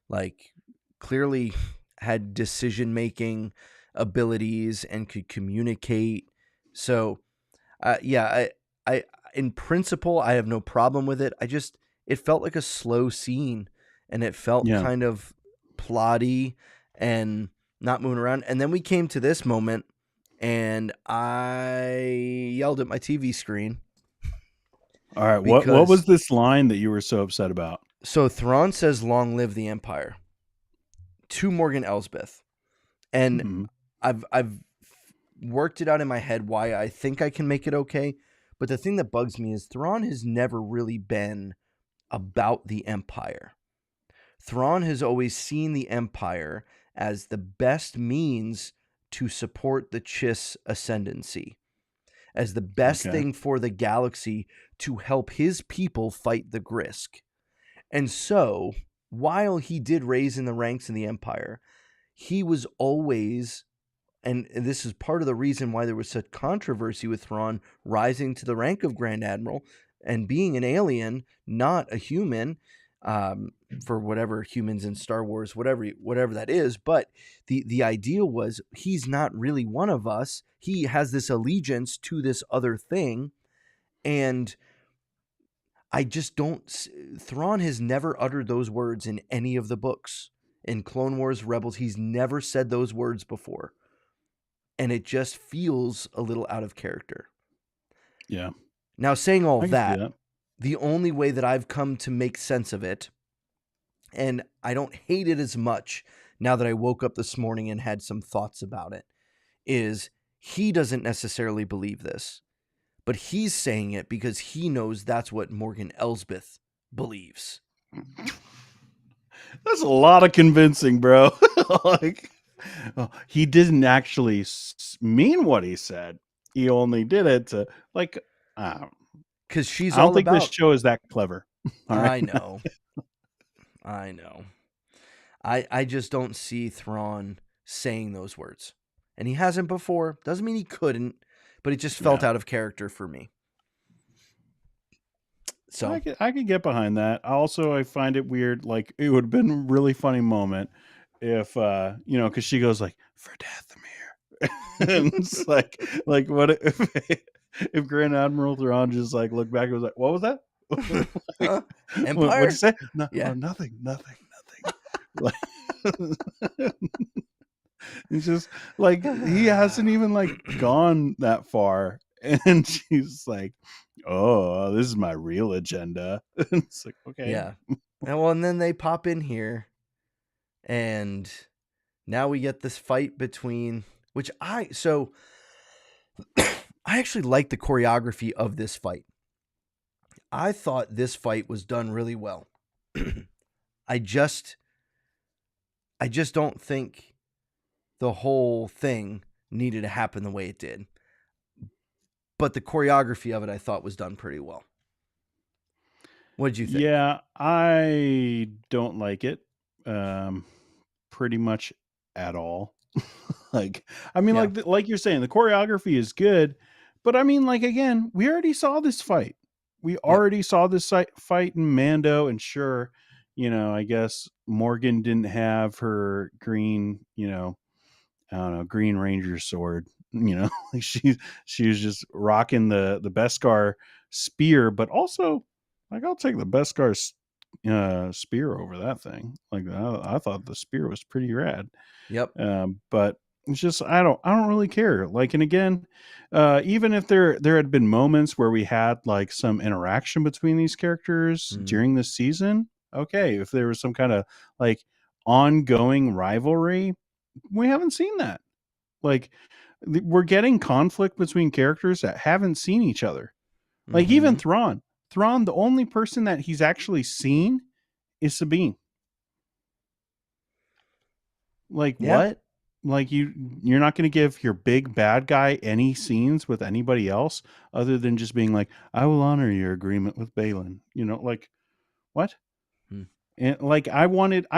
like clearly had decision making abilities and could communicate. So, yeah, I in principle I have no problem with it. It felt like a slow scene, and it felt Yeah. kind of plotty and not moving around. And then we came to this moment, and I yelled at my TV screen All right. What was because this line that you were so upset about? so Thrawn says, "Long live the Empire," to Morgan Elsbeth, and Mhm. I've worked it out in my head why I think I can make it okay. But the thing that bugs me is Thrawn has never really been about the Empire. Thrawn has always seen the Empire as the best means to support the Chiss ascendancy, as the best Okay. thing for the galaxy to help his people fight the Grisk. And so, while he did raise in the ranks in the Empire, he was always, and this is part of the reason why there was such controversy with Thrawn rising to the rank of Grand Admiral and being an alien, not a human, for whatever humans in Star Wars, whatever that is. But the idea was he's not really one of us. He has this allegiance to this other thing, and I just don't. Thrawn has never uttered those words in any of the books. In Clone Wars, Rebels, he's never said those words before. And it just feels a little out of character. Yeah. Now, saying all I can see that, that. the only way that I've come to make sense of it, and I don't hate it as much now that I woke up this morning and had some thoughts about it, is he doesn't necessarily believe this, but he's saying it because he knows that's what Morgan Elsbeth believes. That's a lot of convincing, bro. Like, he didn't actually mean what he said. He only did it to, like, Because she's I don't all think this about. show is that clever. All right. I know. I know. I just don't see Thrawn saying those words. And he hasn't before. Doesn't mean he couldn't, but it just felt Yeah. out of character for me. So I could get behind that. Also, I find it weird. Like, it would have been a really funny moment if, because she goes like, "For Dathomir," and it's like what if Grand Admiral Thrawn just like looked back and was like, "What was that? Like, what'd Empire? you say? No, Yeah. nothing. Like, it's just like he hasn't even like gone that far, and she's like, "Oh, this is my real agenda." It's like, okay, Yeah. And then they pop in here, and now we get this fight between I actually like the choreography of this fight. I thought this fight was done really well. I just don't think the whole thing needed to happen the way it did. But the choreography of it I thought was done pretty well. What did you think? Yeah, I don't like it pretty much at all. Like, I mean, Yeah. like you're saying, the choreography is good, but I mean, like, again, we already saw this fight. We already saw this fight in Mando, and sure, I guess Morgan didn't have her green, I don't know, Green Ranger sword. Like she was just rocking the Beskar spear, but also, like, I'll take the Beskar spear over that thing. Like, I thought the spear was pretty rad. Yep. But it's just I don't really care. Like, and again, even if there had been moments where we had like some interaction between these characters during this season, okay, if there was some kind of like ongoing rivalry, we haven't seen that. Like, we're getting conflict between characters that haven't seen each other. Like, even Thrawn, the only person that he's actually seen is Sabine. Like, Yeah. what? Like, you're not going to give your big bad guy any scenes with anybody else other than just being like, "I will honor your agreement with Balin." Like, what? And like, I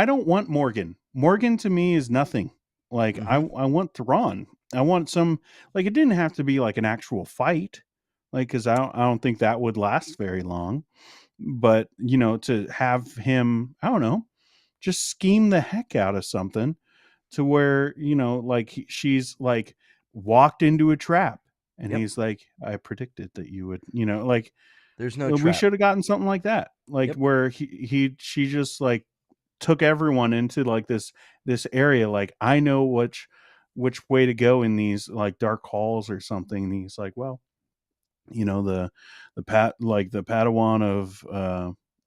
don't want Morgan. Morgan to me is nothing. Like, I want Thrawn. I want some, like, it didn't have to be like an actual fight, like, because I don't think that would last very long. But to have him, I don't know, just scheme the heck out of something to where like she's like walked into a trap, and Yep. he's like, "I predicted that you would," like, There's no we trap. should have gotten something like that, like, where she just like took everyone into like this area, like, I know which way to go in these like dark halls or something, and he's like, well, the the Padawan of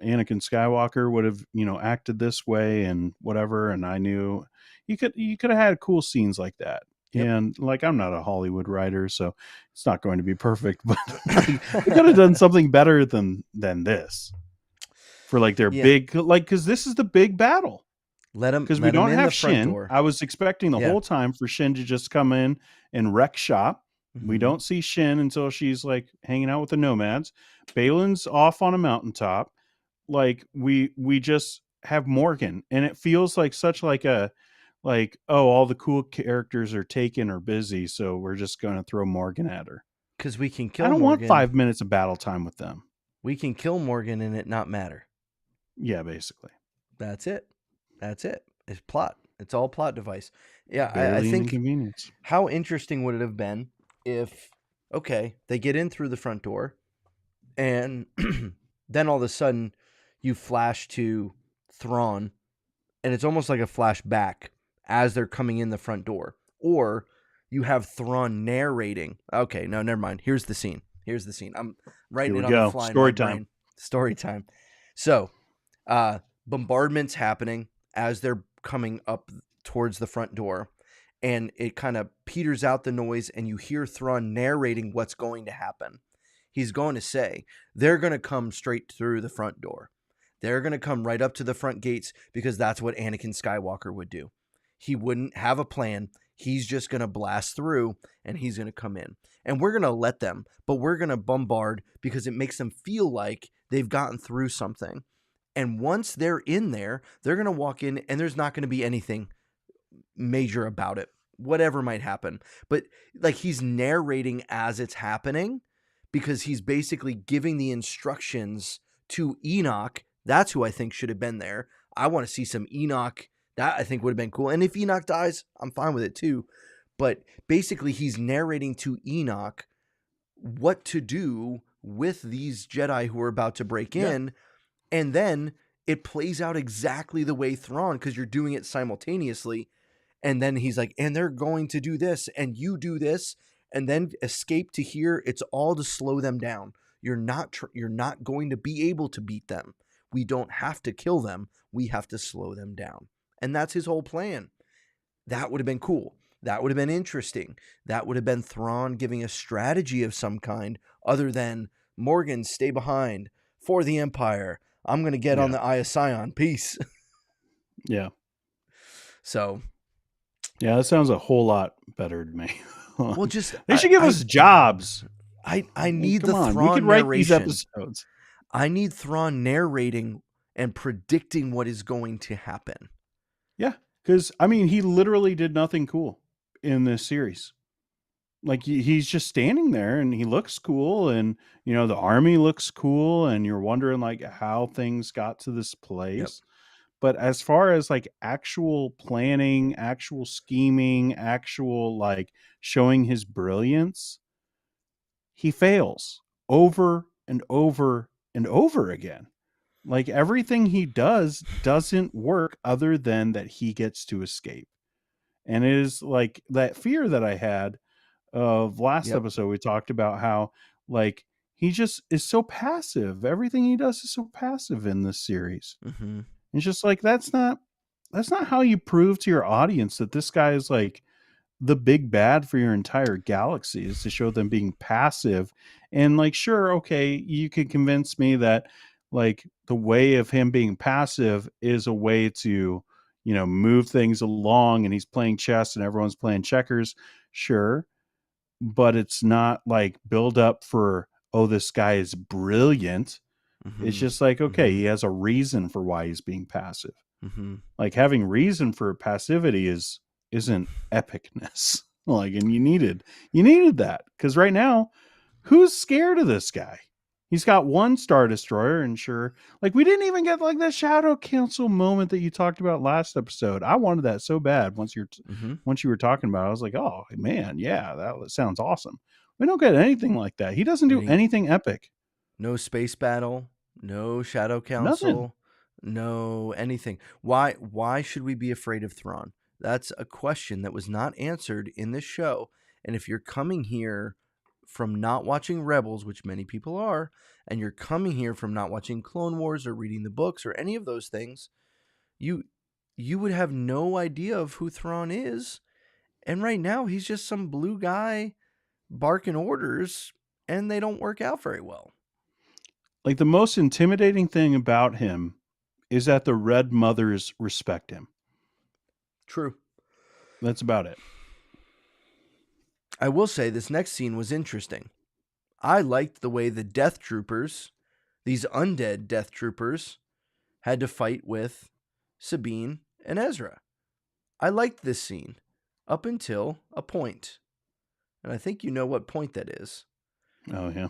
Anakin Skywalker would have acted this way and whatever, and I knew you could have had cool scenes like that. And like, I'm not a Hollywood writer, so it's not going to be perfect, but like, they could have done something better than this for like their big, like, because this is the big battle. Because we don't have Shin. I was expecting the whole time for Shin to just come in and wreck shop. We don't see Shin until she's like hanging out with the nomads. Balin's off on a mountaintop. Like, we just have Morgan, and it feels like such like a, like, oh, all the cool characters are taken or busy, so we're just going to throw Morgan at her. Because we can kill I don't Morgan. want 5 minutes of battle time with them. We can kill Morgan and it not matter. Yeah, basically. That's it. It's plot. It's all plot device. Yeah, Barely I an think inconvenience. how interesting would it have been if, okay, they get in through the front door, and then all of a sudden you flash to Thrawn, and it's almost like a flashback as they're coming in the front door. Or you have Thrawn narrating. Okay, no, never mind. Here's the scene. I'm writing it on the fly. Story time. So, bombardment's happening as they're coming up towards the front door, and it kind of peters out the noise, and you hear Thrawn narrating what's going to happen. He's going to say, they're going to come straight through the front door. They're going to come right up to the front gates because that's what Anakin Skywalker would do. He wouldn't have a plan. He's just going to blast through and he's going to come in. And we're going to let them, but we're going to bombard because it makes them feel like they've gotten through something. And once they're in there, they're going to walk in and there's not going to be anything major about it, whatever might happen. But like he's narrating as it's happening because he's basically giving the instructions to Enoch. That's who I think should have been there. I want to see some Enoch. That I think would have been cool. And if Enoch dies, I'm fine with it too. But basically he's narrating to Enoch what to do with these Jedi who are about to break in. And then it plays out exactly the way Thrawn, because you're doing it simultaneously. And then he's like, and they're going to do this, and you do this, and then escape to here. It's all to slow them down. You're not going to be able to beat them. We don't have to kill them. We have to slow them down. And that's his whole plan. That would have been cool. That would have been interesting. That would have been Thrawn giving a strategy of some kind other than Morgan, stay behind for the Empire. I'm going to get on the Eye of Sion. Peace. Yeah. So. Yeah, that sounds a whole lot better to me. Well, just they should give us jobs. I need Come the on, Thrawn we could write narration. these episodes. I need Thrawn narrating and predicting what is going to happen. Yeah, because I mean, he literally did nothing cool in this series. Like he's just standing there and he looks cool, and you know the army looks cool, and you're wondering like how things got to this place. Yep. But as far as like actual planning, actual scheming, actual like showing his brilliance, he fails over and over and over again. Like everything he does doesn't work other than that he gets to escape. And it is like that fear that I had of last episode. We talked about how like he just is so passive. Everything he does is so passive in this series. Mm-hmm. It's just like that's not how you prove to your audience that this guy is like the big bad for your entire galaxy, is to show them being passive. And like, sure, okay, you can convince me that like the way of him being passive is a way to, you know, move things along, and he's playing chess and everyone's playing checkers. Sure. But it's not like build up for, oh, this guy is brilliant. Mm-hmm. It's just like, okay, he has a reason for why he's being passive. Mm-hmm. Like having reason for passivity isn't epicness. Like, and you needed that, because right now, who's scared of this guy? He's got one Star Destroyer, and sure, like we didn't even get like the Shadow Council moment that you talked about last episode. I wanted that so bad. Once you were talking about it, I was like, oh man, yeah, that sounds awesome. We don't get anything like that. He doesn't do anything epic. No space battle, no Shadow Council, no anything. Why should we be afraid of Thrawn? That's a question that was not answered in this show. And if you're coming here from not watching Rebels, which many people are, and you're coming here from not watching Clone Wars or reading the books or any of those things, you would have no idea of who Thrawn is. And right now, he's just some blue guy barking orders, and they don't work out very well. Like the most intimidating thing about him is that the Red Mothers respect him. True. That's about it. I will say this next scene was interesting. I liked the way the Death Troopers, these undead Death Troopers, had to fight with Sabine and Ezra. I liked this scene up until a point. And I think you know what point that is. Oh, yeah.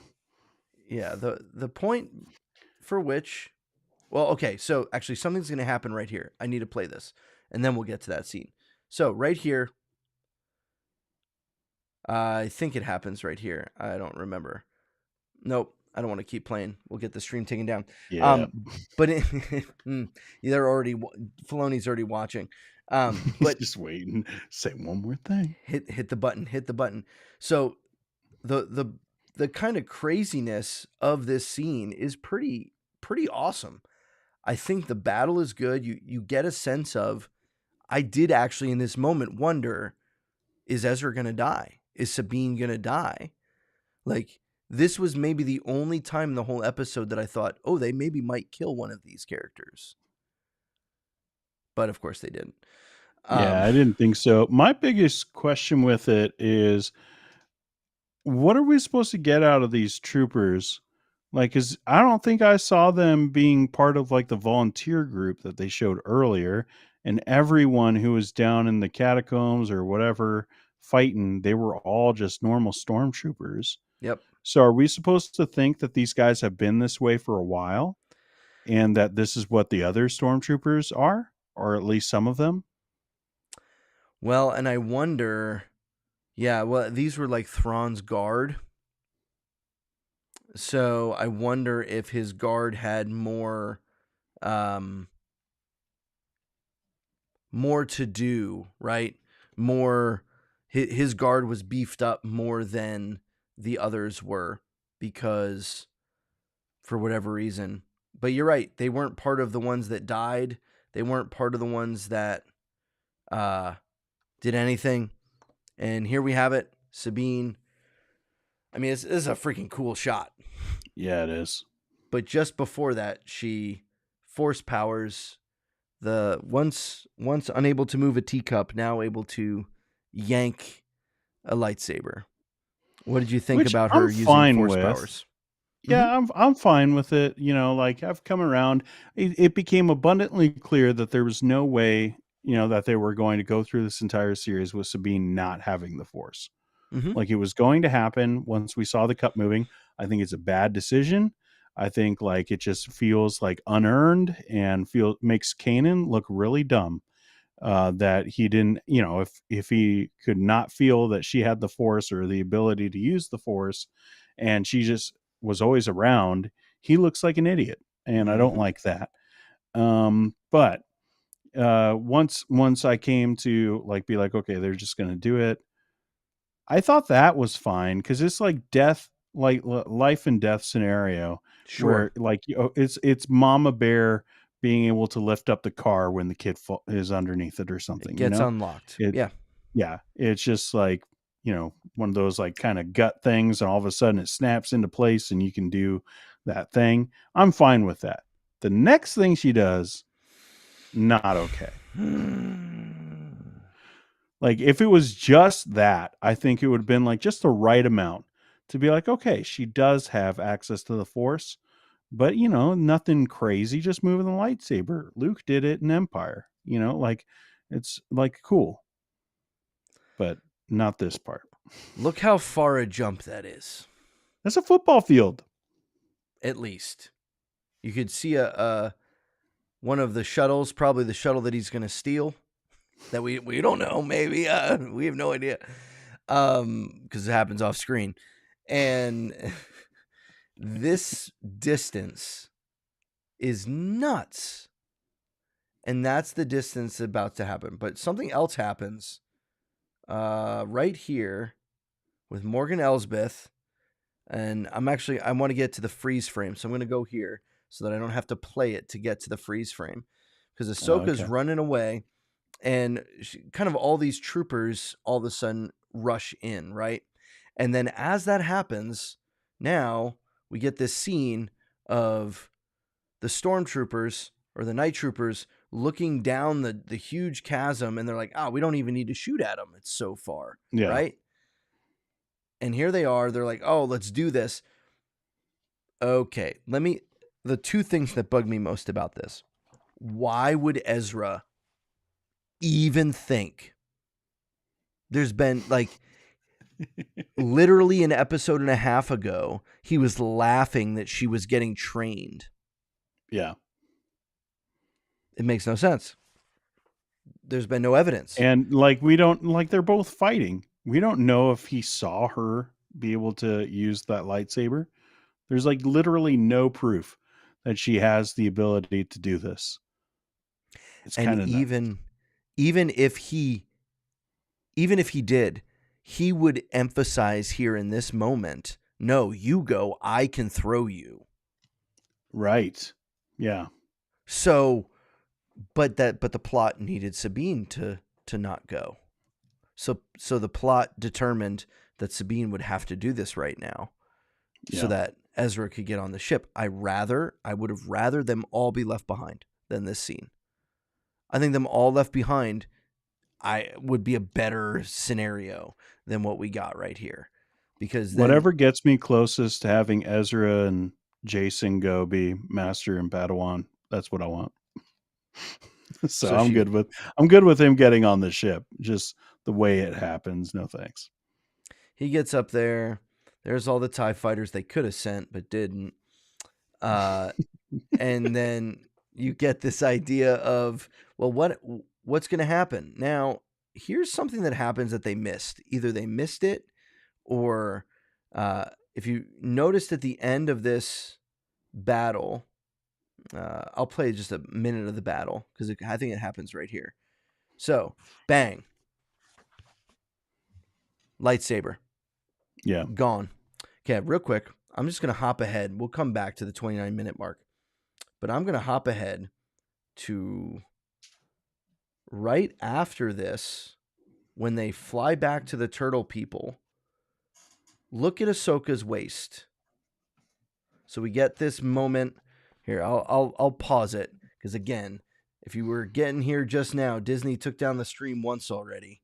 Yeah, the point for which... Well, okay, so actually something's going to happen right here. I need to play this, and then we'll get to that scene. So right here... I think it happens right here. I don't remember. Nope. I don't want to keep playing. We'll get the stream taken down. Yeah. But Filoni's already watching. But he's just waiting. Say one more thing. Hit the button. So the kind of craziness of this scene is pretty awesome. I think the battle is good. You get a sense of, I did actually in this moment wonder, is Ezra going to die? Is Sabine going to die? Like, this was maybe the only time in the whole episode that I thought, oh, they maybe might kill one of these characters. But of course they didn't. Yeah, I didn't think so. My biggest question with it is, what are we supposed to get out of these troopers? Like, cause I don't think I saw them being part of like the volunteer group that they showed earlier. And everyone who was down in the catacombs or whatever fighting, they were all just normal stormtroopers. Yep. So are we supposed to think that these guys have been this way for a while and that this is what the other stormtroopers are, or at least some of them? Well, and I wonder, yeah, well, these were like Thrawn's guard. So I wonder if his guard had more to do, right? More, his guard was beefed up more than the others were because for whatever reason. But you're right, they weren't part of the ones that died. They weren't part of the ones that did anything. And here we have it, Sabine. I mean, this is a freaking cool shot. Yeah, it is. But just before that, she force powers the once unable to move a teacup, now able to yank a lightsaber. What did you think Which about I'm her using fine force with. powers? Yeah, I'm fine with it. You know, like I've come around. It became abundantly clear that there was no way, you know, that they were going to go through this entire series with Sabine not having the Force. Mm-hmm. Like it was going to happen once we saw the cup moving. I think it's a bad decision. I think like it just feels like unearned and makes Kanan look really dumb. That he didn't, you know, if he could not feel that she had the Force or the ability to use the Force, and she just was always around, he looks like an idiot, and I don't like that. But once I came to like be like, okay, they're just gonna do it. I thought that was fine because it's like death, like life and death scenario Sure. where like it's Mama Bear being able to lift up the car when the kid is underneath it or something. It gets you know? unlocked. It, yeah. Yeah, it's just like, you know, one of those like kind of gut things, and all of a sudden it snaps into place and you can do that thing. I'm fine with that. The next thing she does, not okay. Like if it was just that, I think it would have been like just the right amount to be like, okay, she does have access to the Force, but you know, nothing crazy, just moving the lightsaber. Luke did it in Empire, you know, like it's like cool, but not this part. Look how far a jump that is. That's a football field. At least. You could see a one of the shuttles, probably the shuttle that he's going to steal. That we don't know, maybe. We have no idea. Because it happens off screen. And this distance is nuts. And that's the distance about to happen. But something else happens right here with Morgan Elsbeth. And I want to get to the freeze frame. So I'm going to go here so that I don't have to play it to get to the freeze frame. Because Ahsoka's running away. And kind of all these troopers all of a sudden rush in, right? And then as that happens, now we get this scene of the stormtroopers or the night troopers looking down the huge chasm, and they're like, we don't even need to shoot at them. It's so far, right? And here they are. They're like, let's do this. Okay, the two things that bug me most about this. Why would Ezra even think? There's been like literally an episode and a half ago, he was laughing that she was getting trained. Yeah. It makes no sense. There's been no evidence. And like we don't, like they're both fighting. We don't know if he saw her be able to use that lightsaber. There's like literally no proof that she has the ability to do this. It's kind of even if he did, he would emphasize here in this moment, no, you go, I can throw you. Right. Yeah. So, but the plot needed Sabine to not go. So the plot determined that Sabine would have to do this right now, so Yeah. that Ezra could get on the ship. I would have rather them all be left behind than this scene. I think them all left behind would be a better scenario than what we got right here. Because then Whatever gets me closest to having Ezra and Jason go be Master and Padawan, that's what I want. So So I'm good with him getting on the ship. Just the way it happens. No thanks. he gets up there. There's all the TIE fighters they could have sent but didn't. And then you get this idea of, well, what's going to happen? Now, here's something that happens that they missed. Either they missed it, or if you noticed at the end of this battle, I'll play just a minute of the battle because I think it happens right here. So, bang. Lightsaber. Yeah. Gone. Okay, real quick. I'm just going to hop ahead. We'll come back to the 29-minute mark. But I'm going to hop ahead to right after this, when they fly back to the turtle people. Look at Ahsoka's waist. So we get this moment here. I'll pause it because, again, if you were getting here just now, Disney took down the stream once already,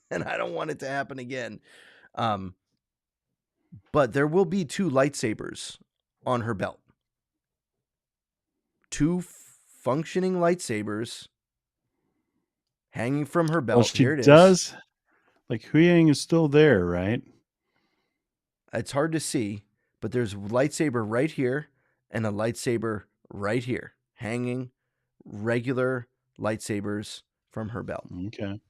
and I don't want it to happen again. But there will be 2 lightsabers on her belt. 2 functioning lightsabers hanging from her belt. Well, she Here it is. does. Like, Huyang is still there, right? It's hard to see, but there's a lightsaber right here and a lightsaber right here, hanging, regular lightsabers from her belt. Okay.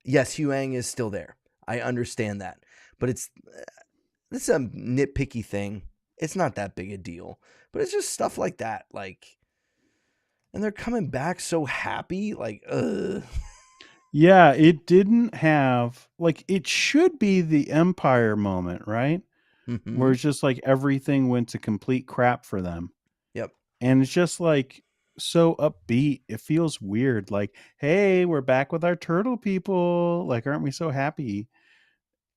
Yes, Huyang is still there. I understand that, but it's a nitpicky thing. It's not that big a deal, but it's just stuff like that. Like, and they're coming back so happy. Like, Yeah, it didn't have, like, it should be the Empire moment, right? Mhm. Where it's just like everything went to complete crap for them. Yep. And it's just like so upbeat. It feels weird. Like, hey, we're back with our turtle people. Like, aren't we so happy?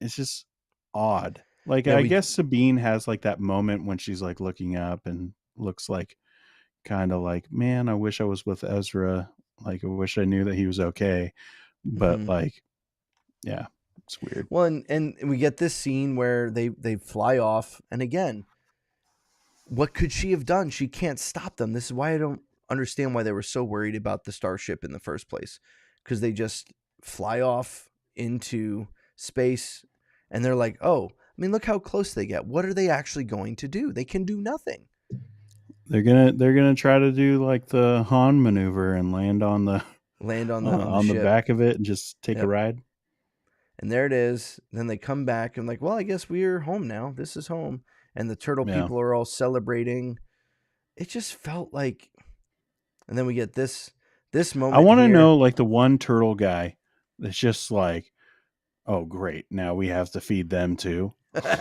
It's just odd. Like, Yeah, I guess Sabine has like that moment when she's like looking up and looks like kind of like, man, I wish I was with Ezra. Like, I wish I knew that he was okay. But Mhm. like, yeah, it's weird. Well, and we get this scene where they fly off, and again, what could she have done? She can't stop them. This is why I don't understand why they were so worried about the starship in the first place, because they just fly off into space, and they're like, oh, I mean, look how close they get. What are they actually going to do? They can do nothing. They're gonna try to do like the Han maneuver and land on the on the ship. back of it and just take Yep. a ride. And there it is. Then they come back and like, well, I guess we're home now. This is home. And the turtle Yeah. people are all celebrating. It just felt like, and then we get this moment. I want to here. know, like, the one turtle guy that's just like, oh great, now we have to feed them too.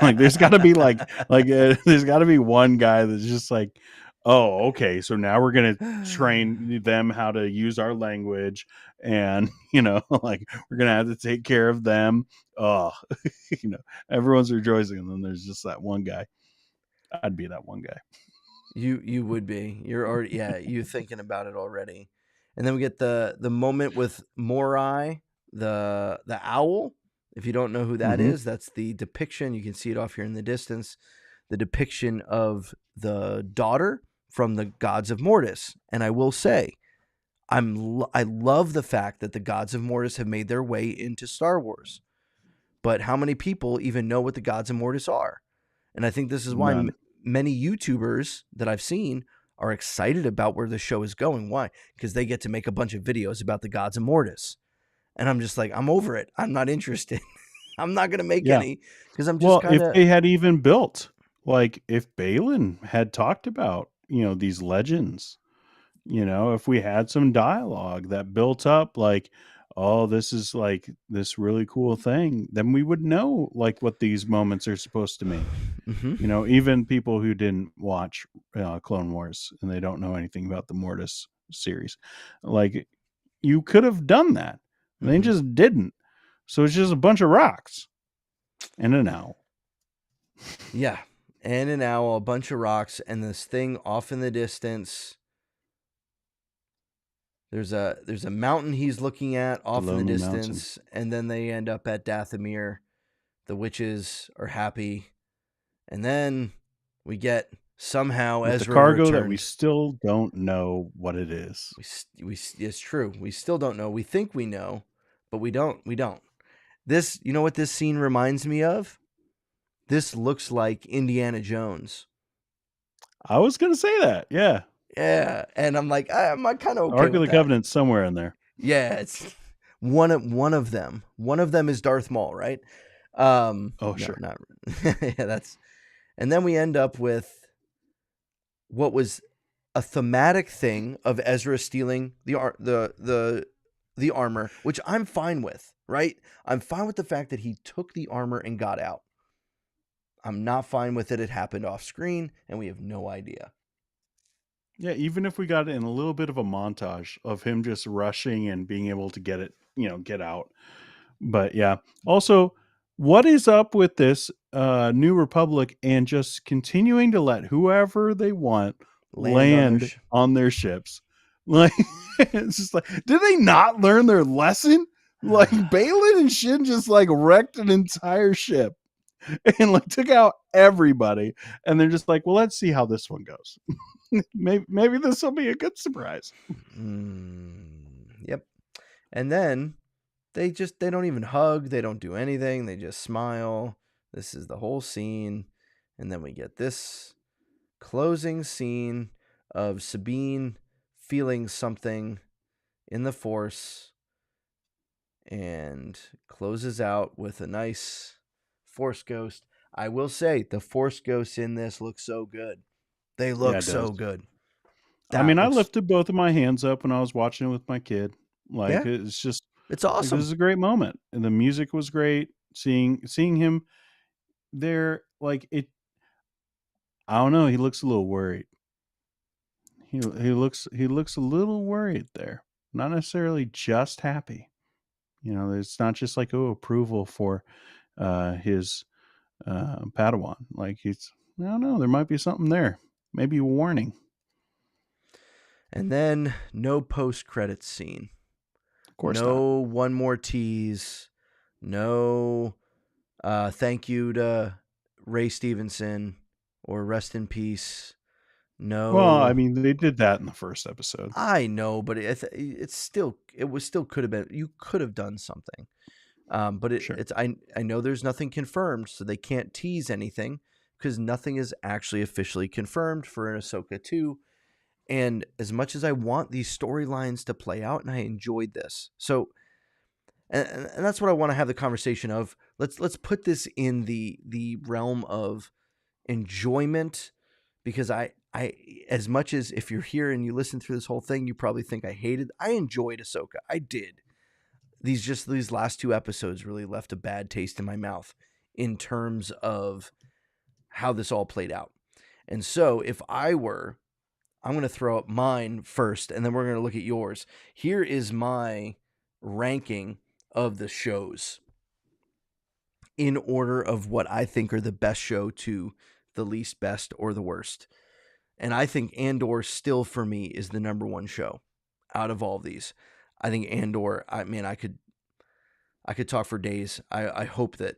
Like, there's got to be there's got to be one guy that's just like, oh, okay, so now we're gonna train them how to use our language, and like, we're gonna have to take care of them. Oh, everyone's rejoicing, and then there's just that one guy. I'd be that one guy. You would be. You're already you thinking about it already. And then we get the moment with Morai, the owl. If you don't know who that is, that's the depiction. You can see it off here in the distance. The depiction of the daughter from the Gods of Mortis. And I will say, I love the fact that the Gods of Mortis have made their way into Star Wars. But how many people even know what the Gods of Mortis are? And I think this is why many YouTubers that I've seen are excited about where the show is going. Why? Because they get to make a bunch of videos about the Gods of Mortis. And I'm just like, I'm over it. I'm not interested. I'm not going to make any because I'm just kind of. If they had even built, like, if Balin had talked about, these legends, if we had some dialogue that built up, like, oh, this is like this really cool thing, then we would know like what these moments are supposed to mean. Mm-hmm. Even people who didn't watch Clone Wars and they don't know anything about the Mortis series, like, you could have done that. And they just didn't. So it's just a bunch of rocks and an owl. Yeah. And an owl, a bunch of rocks, and this thing off in the distance. There's a mountain he's looking at off in the distance, and then they end up at Dathomir. The witches are happy. And then we get somehow With Ezra the cargo returned. that we still don't know what it is. It's true. We still don't know. We think we know, but we don't. This, you know what this scene reminds me of? This looks like Indiana Jones. I was going to say that. Yeah. Yeah. And I'm like, I'm kind of okay Ark with of the that. Covenant's somewhere in there. Yeah. It's one of them. One of them is Darth Maul, right? Sure. Not, yeah, and then we end up with what was a thematic thing of Ezra stealing the armor, which I'm fine with, right? I'm fine with the fact that he took the armor and got out. I'm not fine with it. It happened off screen and we have no idea. Yeah, even if we got in a little bit of a montage of him just rushing and being able to get it, get out. But yeah, also, what is up with this New Republic and just continuing to let whoever they want land on their ships? Like, it's just like, did they not learn their lesson? Like, Balin and Shin just like wrecked an entire ship and like took out everybody, and they're just like, well, let's see how this one goes. maybe this will be a good surprise. Yep. And then they don't even hug, they don't do anything, they just smile. This is the whole scene, and then we get this closing scene of Sabine feeling something in the Force and closes out with a nice Force ghost. I will say the Force ghosts in this look so good. They look so good. I lifted both of my hands up when I was watching it with my kid. Like, it's just, it's awesome. Like, this is a great moment, and the music was great. Seeing him there, like it. I don't know. He looks a little worried. He looks a little worried there. Not necessarily just happy. It's not just like approval for his Padawan. Like I don't know. There might be something there. Maybe a warning. And then no post-credits scene. Of course no not. One more tease. No thank you to Ray Stevenson or rest in peace. No. Well, I mean, they did that in the first episode. I know, but it could have been. You could have done something. But Sure. I know there's nothing confirmed, so they can't tease anything because nothing is actually officially confirmed for an Ahsoka 2. And as much as I want these storylines to play out, and I enjoyed this, so and that's what I want to have the conversation of. Let's put this in the realm of enjoyment, because I as much as if you're here and you listen through this whole thing, you probably think I enjoyed Ahsoka. I did. These last 2 episodes really left a bad taste in my mouth in terms of how this all played out. And so if I'm going to throw up mine first, and then we're going to look at yours. Here is my ranking of the shows in order of what I think are the best show to the least best or the worst. And I think Andor still, for me, is the number 1 show out of all of these. I think Andor, I could talk for days. I hope that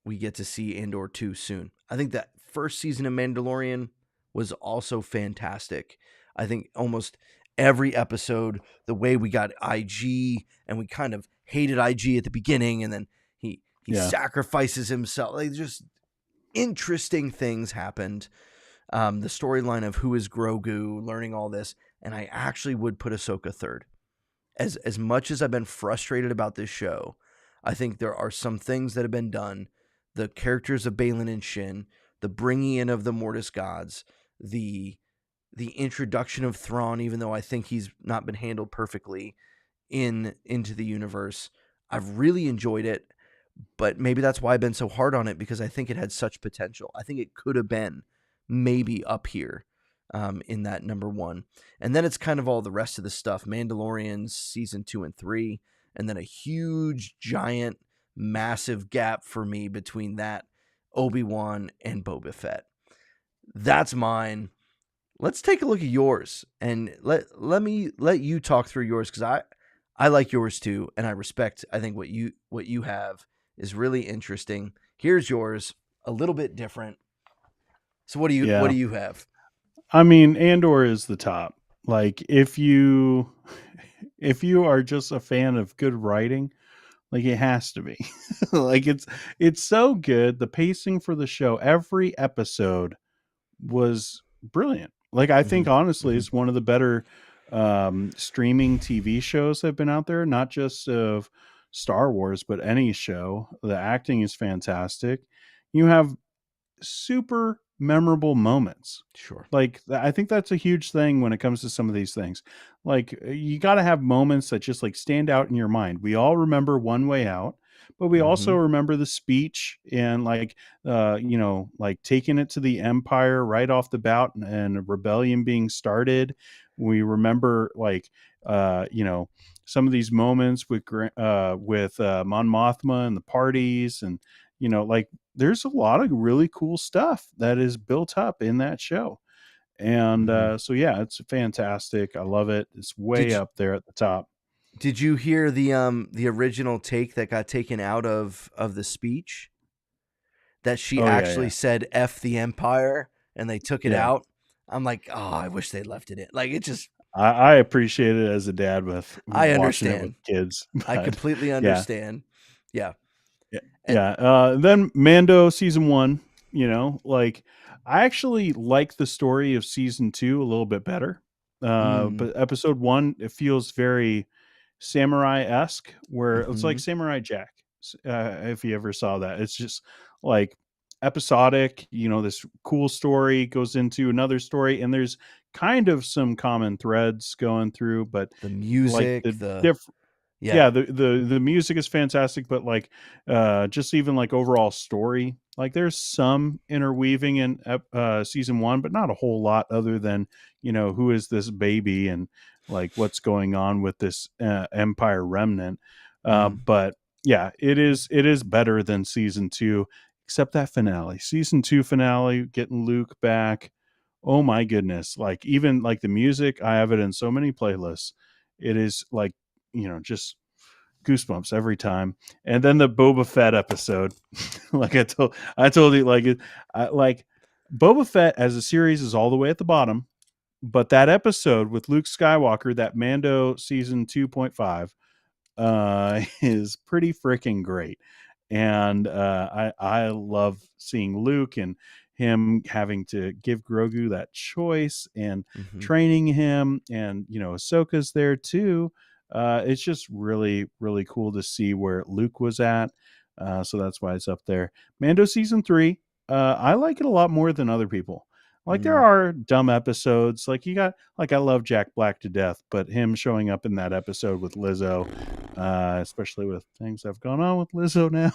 we get to see Andor 2 soon. I think that first season of Mandalorian was also fantastic. I think almost every episode, the way we got IG, and we kind of hated IG at the beginning, and then he sacrifices himself. Like, just interesting things happened. The storyline of who is Grogu, learning all this, and I actually would put Ahsoka third. As much as I've been frustrated about this show, I think there are some things that have been done. The characters of Balin and Shin, the bringing in of the Mortis gods, the introduction of Thrawn, even though I think he's not been handled perfectly into the universe. I've really enjoyed it, but maybe that's why I've been so hard on it, because I think it had such potential. I think it could have been maybe up here in that number one. And then it's kind of all the rest of the stuff, Mandalorians season 2 and 3, and then a huge, giant, massive gap for me between that, Obi-Wan, and Boba Fett. That's mine. Let's take a look at yours, and let me let you talk through yours, because I like yours too, and I respect. I think what you have is really interesting. Here's yours, a little bit different. So what do Yeah. you have? I mean, Andor is the top. Like if you are just a fan of good writing, like it has to be. Like it's so good. The pacing for the show, every episode was brilliant. Like I think honestly it's one of the better streaming TV shows that have been out there, not just of Star Wars, but any show. The acting is fantastic. You have super memorable moments. Sure. Like I think that's a huge thing when it comes to some of these things. Like you got to have moments that just like stand out in your mind. We all remember One Way Out, but we also remember the speech and like like taking it to the Empire right off the bat and a rebellion being started. We remember like some of these moments with Mon Mothma and the parties and like there's a lot of really cool stuff that is built up in that show. And so yeah, it's fantastic. I love it. It's way up there at the top. Did you hear the original take that got taken out of the speech? That she actually said "F the Empire" and they took it out. I'm like, oh, I wish they left it in. Like it just. I appreciate it as a dad with I watching understand it with kids. I completely understand. Yeah. Then Mando season 1, like I actually like the story of season 2 a little bit better. But episode 1, it feels very samurai-esque, where it's like Samurai Jack. If you ever saw that, it's just like episodic. This cool story goes into another story, and there's kind of some common threads going through, but the like music, the music is fantastic, but like just even like overall story, like there's some interweaving in season 1, but not a whole lot other than who is this baby and like what's going on with this Empire remnant. But yeah, it is better than season 2, except that finale, season 2 finale, getting Luke back. Oh my goodness. Like even like the music, I have it in so many playlists. It is like just goosebumps every time. And then the Boba Fett episode, like I told you, like Boba Fett as a series is all the way at the bottom, but that episode with Luke Skywalker, that Mando season 2.5, is pretty freaking great. And I love seeing Luke and him having to give Grogu that choice and training him, and Ahsoka's there too. It's just really, really cool to see where Luke was at. So that's why it's up there. Mando season 3, I like it a lot more than other people. Like there are dumb episodes, like you got, like I love Jack Black to death, but him showing up in that episode with Lizzo, especially with things that have gone on with Lizzo now,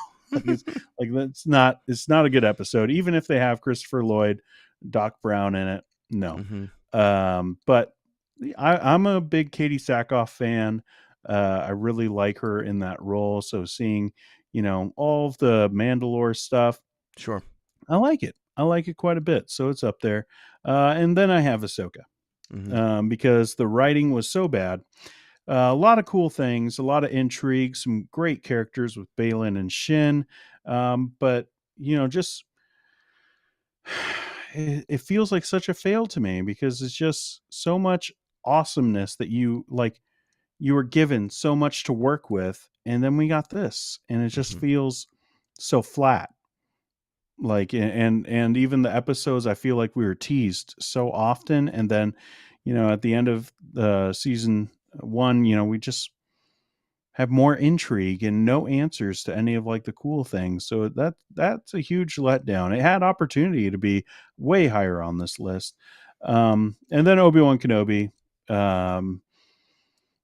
it's not a good episode, even if they have Christopher Lloyd, Doc Brown in it. No, but I'm a big Katie Sackhoff fan. I really like her in that role. So seeing, all of the Mandalore stuff, sure, I like it. I like it quite a bit. So it's up there. And then I have Ahsoka because the writing was so bad. A lot of cool things, a lot of intrigue, some great characters with Balin and Shin. But, just it feels like such a fail to me because it's just so much awesomeness that you were given so much to work with. And then we got this, and it just feels so flat. Like and even the episodes, I feel like we were teased so often, and then at the end of the season 1, we just have more intrigue and no answers to any of like the cool things. So that's a huge letdown. It had opportunity to be way higher on this list. And then Obi-Wan Kenobi. I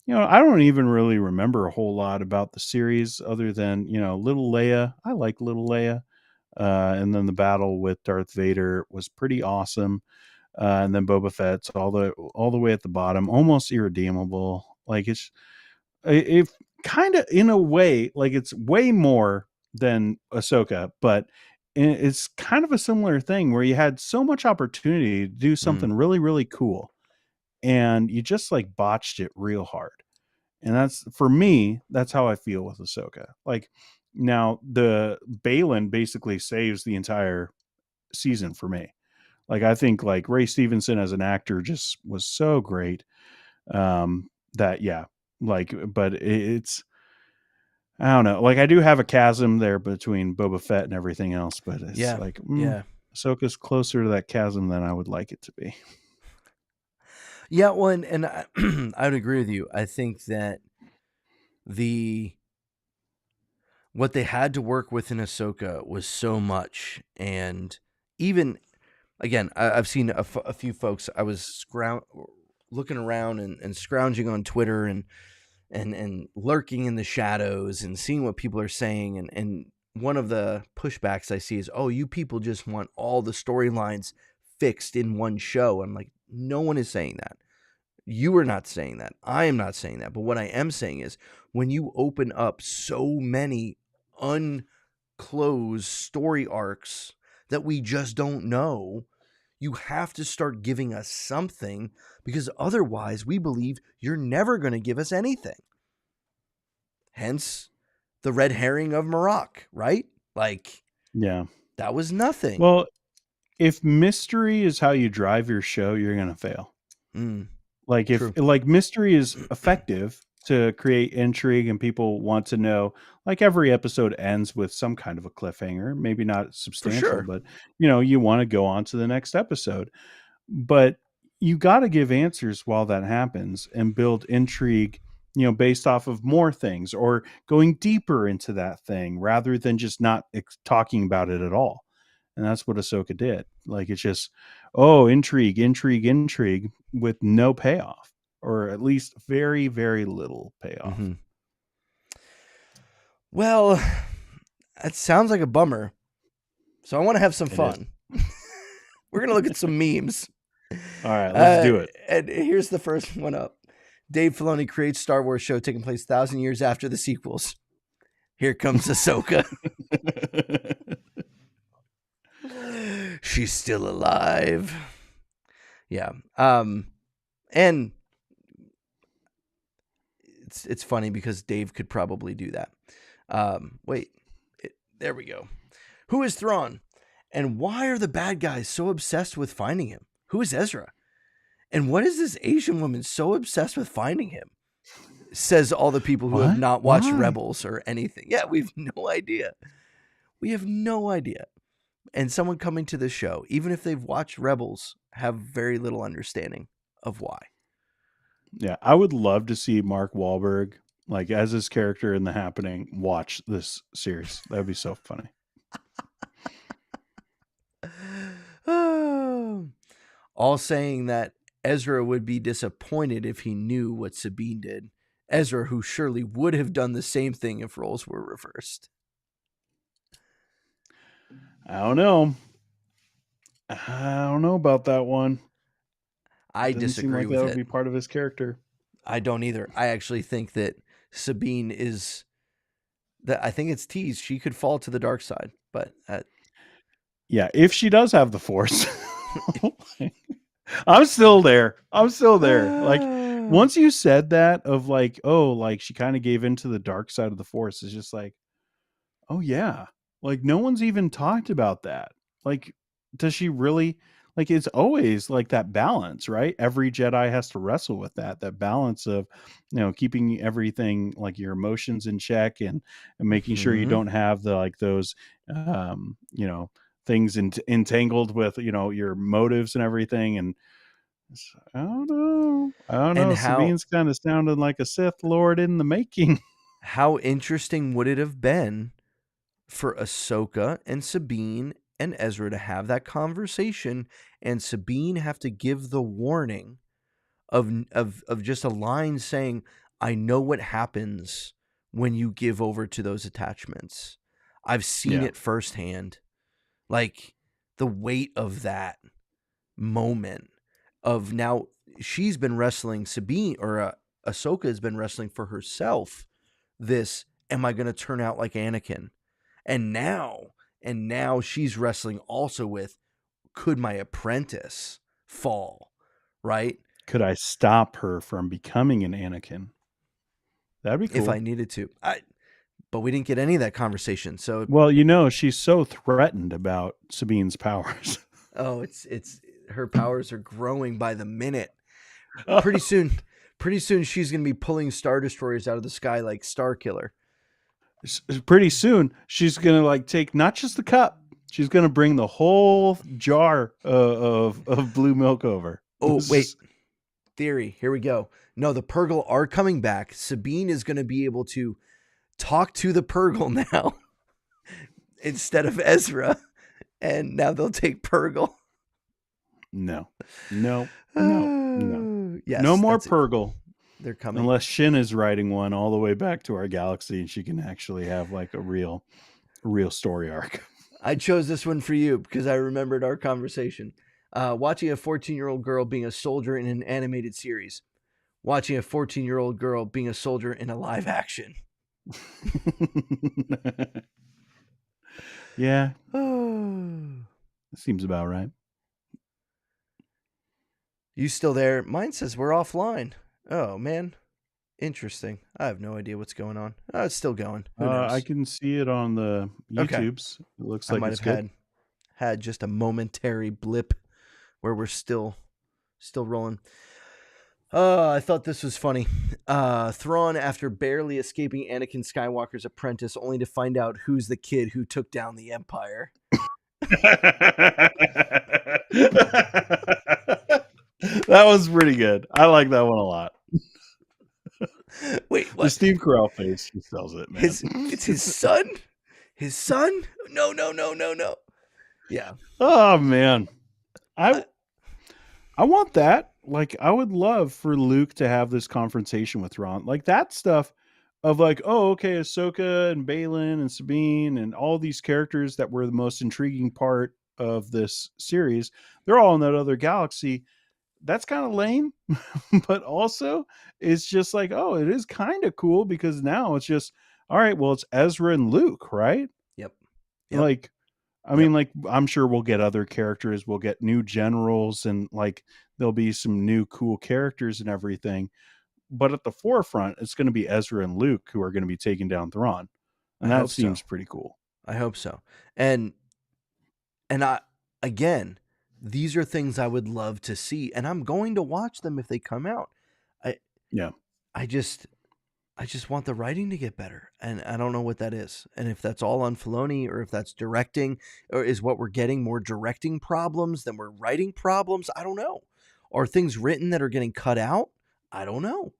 don't even really remember a whole lot about the series other than little Leia. I like little Leia. And then the battle with Darth Vader was pretty awesome. and then Boba Fett's all the way at the bottom, almost irredeemable. Like it kind of, in a way, like it's way more than Ahsoka, but it's kind of a similar thing where you had so much opportunity to do something really, really cool, and you just like botched it real hard. And that's, for me, that's how I feel with Ahsoka. Like, now the Balin basically saves the entire season for me. Like, I think like Ray Stevenson as an actor just was so great. That, yeah, like, but it's, I don't know. Like, I do have a chasm there between Boba Fett and everything else, but it's Yeah. like, Yeah. Ahsoka's closer to that chasm than I would like it to be. Yeah, well, and I, I would agree with you. I think that what they had to work with in Ahsoka was so much, and even again, I've seen a few folks. I was looking around and scrounging on Twitter and lurking in the shadows and seeing what people are saying, and one of the pushbacks I see is, "Oh, you people just want all the storylines fixed in one show." I'm like, no one is saying that. You are not saying that. I am not saying that. But what I am saying is, when you open up so many unclosed story arcs that we just don't know, you have to start giving us something, because otherwise we believe you're never going to give us anything. Hence the red herring of Maroc, right? Like, Yeah. that was nothing. Well, if mystery is how you drive your show, you're going to fail. Like, if True. like mystery is effective to create intrigue and people want to know, like every episode ends with some kind of a cliffhanger, maybe not substantial, sure. but you want to go on to the next episode. But you got to give answers while that happens and build intrigue, based off of more things or going deeper into that thing rather than just not talking about it at all. And that's what Ahsoka did. Like, it's just, intrigue, intrigue, intrigue with no payoff, or at least very, very little payoff. Mm-hmm. Well, that sounds like a bummer. So I want to have some fun. We're going to look at some memes. All right, let's do it. And here's the first one up. Dave Filoni creates Star Wars show taking place 1,000 years after the sequels. Here comes Ahsoka. She's still alive. Yeah. And it's funny because Dave could probably do that. There we go. Who is Thrawn? And why are the bad guys so obsessed with finding him? Who is Ezra? And what is this Asian woman so obsessed with finding him? Says all the people who have not watched Rebels or anything. Yeah, we have no idea. We have no idea. And someone coming to the show, even if they've watched Rebels, have very little understanding of why. Yeah, I would love to see Mark Wahlberg, like as his character in The Happening, watch this series. That would be so funny. All saying that Ezra would be disappointed if he knew what Sabine did. Ezra, who surely would have done the same thing if roles were reversed. I don't know about that one. I disagree with that it. would be part of his character. I don't either. I actually think that Sabine is that. I think it's teased. She could fall to the dark side, but yeah, if she does have the Force, I'm still there. Like, once you said that of like, like she kind of gave into the dark side of the Force, it's just like, oh yeah, like no one's even talked about that. Like, does she really? Like, it's always like that balance, right? Every Jedi has to wrestle with that balance of, keeping everything, like your emotions in check and making sure you don't have the, like those, things entangled with, your motives and everything. And I don't know. And Sabine's kind of sounding like a Sith Lord in the making. How interesting would it have been for Ahsoka and Sabine and Ezra to have that conversation, and Sabine have to give the warning of just a line saying, "I know what happens when you give over to those attachments. I've seen it firsthand." Like, the weight of that moment of now she's been wrestling Sabine or Ahsoka has been wrestling for herself. This, am I going to turn out like Anakin? And now she's wrestling also with, could my apprentice fall? Right? Could I stop her from becoming an Anakin? That'd be cool. If I needed to. But we didn't get any of that conversation. So, well, she's so threatened about Sabine's powers. oh, it's her powers are growing by the minute. Pretty soon she's going to be pulling Star Destroyers out of the sky like Star Killer. Pretty soon she's going to like take not just the cup, she's going to bring the whole jar of blue milk over. Oh, wait. Theory. Here we go. No, the Purgle are coming back. Sabine is going to be able to talk to the Purgle now instead of Ezra. And now they'll take Purgle. No. Yes, no more Purgle. They're coming. Unless Shin is writing one all the way back to our galaxy and she can actually have like a real story arc. I chose this one for you because I remembered our conversation. Watching a 14-year-old girl being a soldier in an animated series. Watching a 14-year-old girl being a soldier in a live action. Yeah. Seems about right. You still there? Mine says we're offline. Oh, man. Interesting. I have no idea what's going on. Oh, it's still going. Who knows? I can see it on the YouTubes. Okay. It looks like I might have had just a momentary blip where we're still rolling. I thought this was funny. Thrawn, after barely escaping Anakin Skywalker's apprentice, only to find out who's the kid who took down the Empire. That was pretty good. I like that one a lot. Wait, what? The Steve Carell face, he sells it, man. It's his son? His son? No. Yeah. Oh, man. I want that. Like, I would love for Luke to have this confrontation with Thrawn. Like, that stuff of like, oh, okay, Ahsoka and Baylan and Sabine and all these characters that were the most intriguing part of this series, they're all in that other galaxy. That's kind of lame, but also it's just like, oh, it is kind of cool because now it's just, all right, well, it's Ezra and Luke, right? Yep. Like, I mean, like, I'm sure we'll get other characters. We'll get new generals and like there'll be some new cool characters and everything. But at the forefront, it's going to be Ezra and Luke who are going to be taking down Thrawn. And that seems pretty cool. I hope so. And again, these are things I would love to see, and I'm going to watch them if they come out. I just want the writing to get better, and I don't know what that is. And if that's all on Filoni, or if that's directing, or is what we're getting more directing problems than we're writing problems, I don't know. Or things written that are getting cut out, I don't know.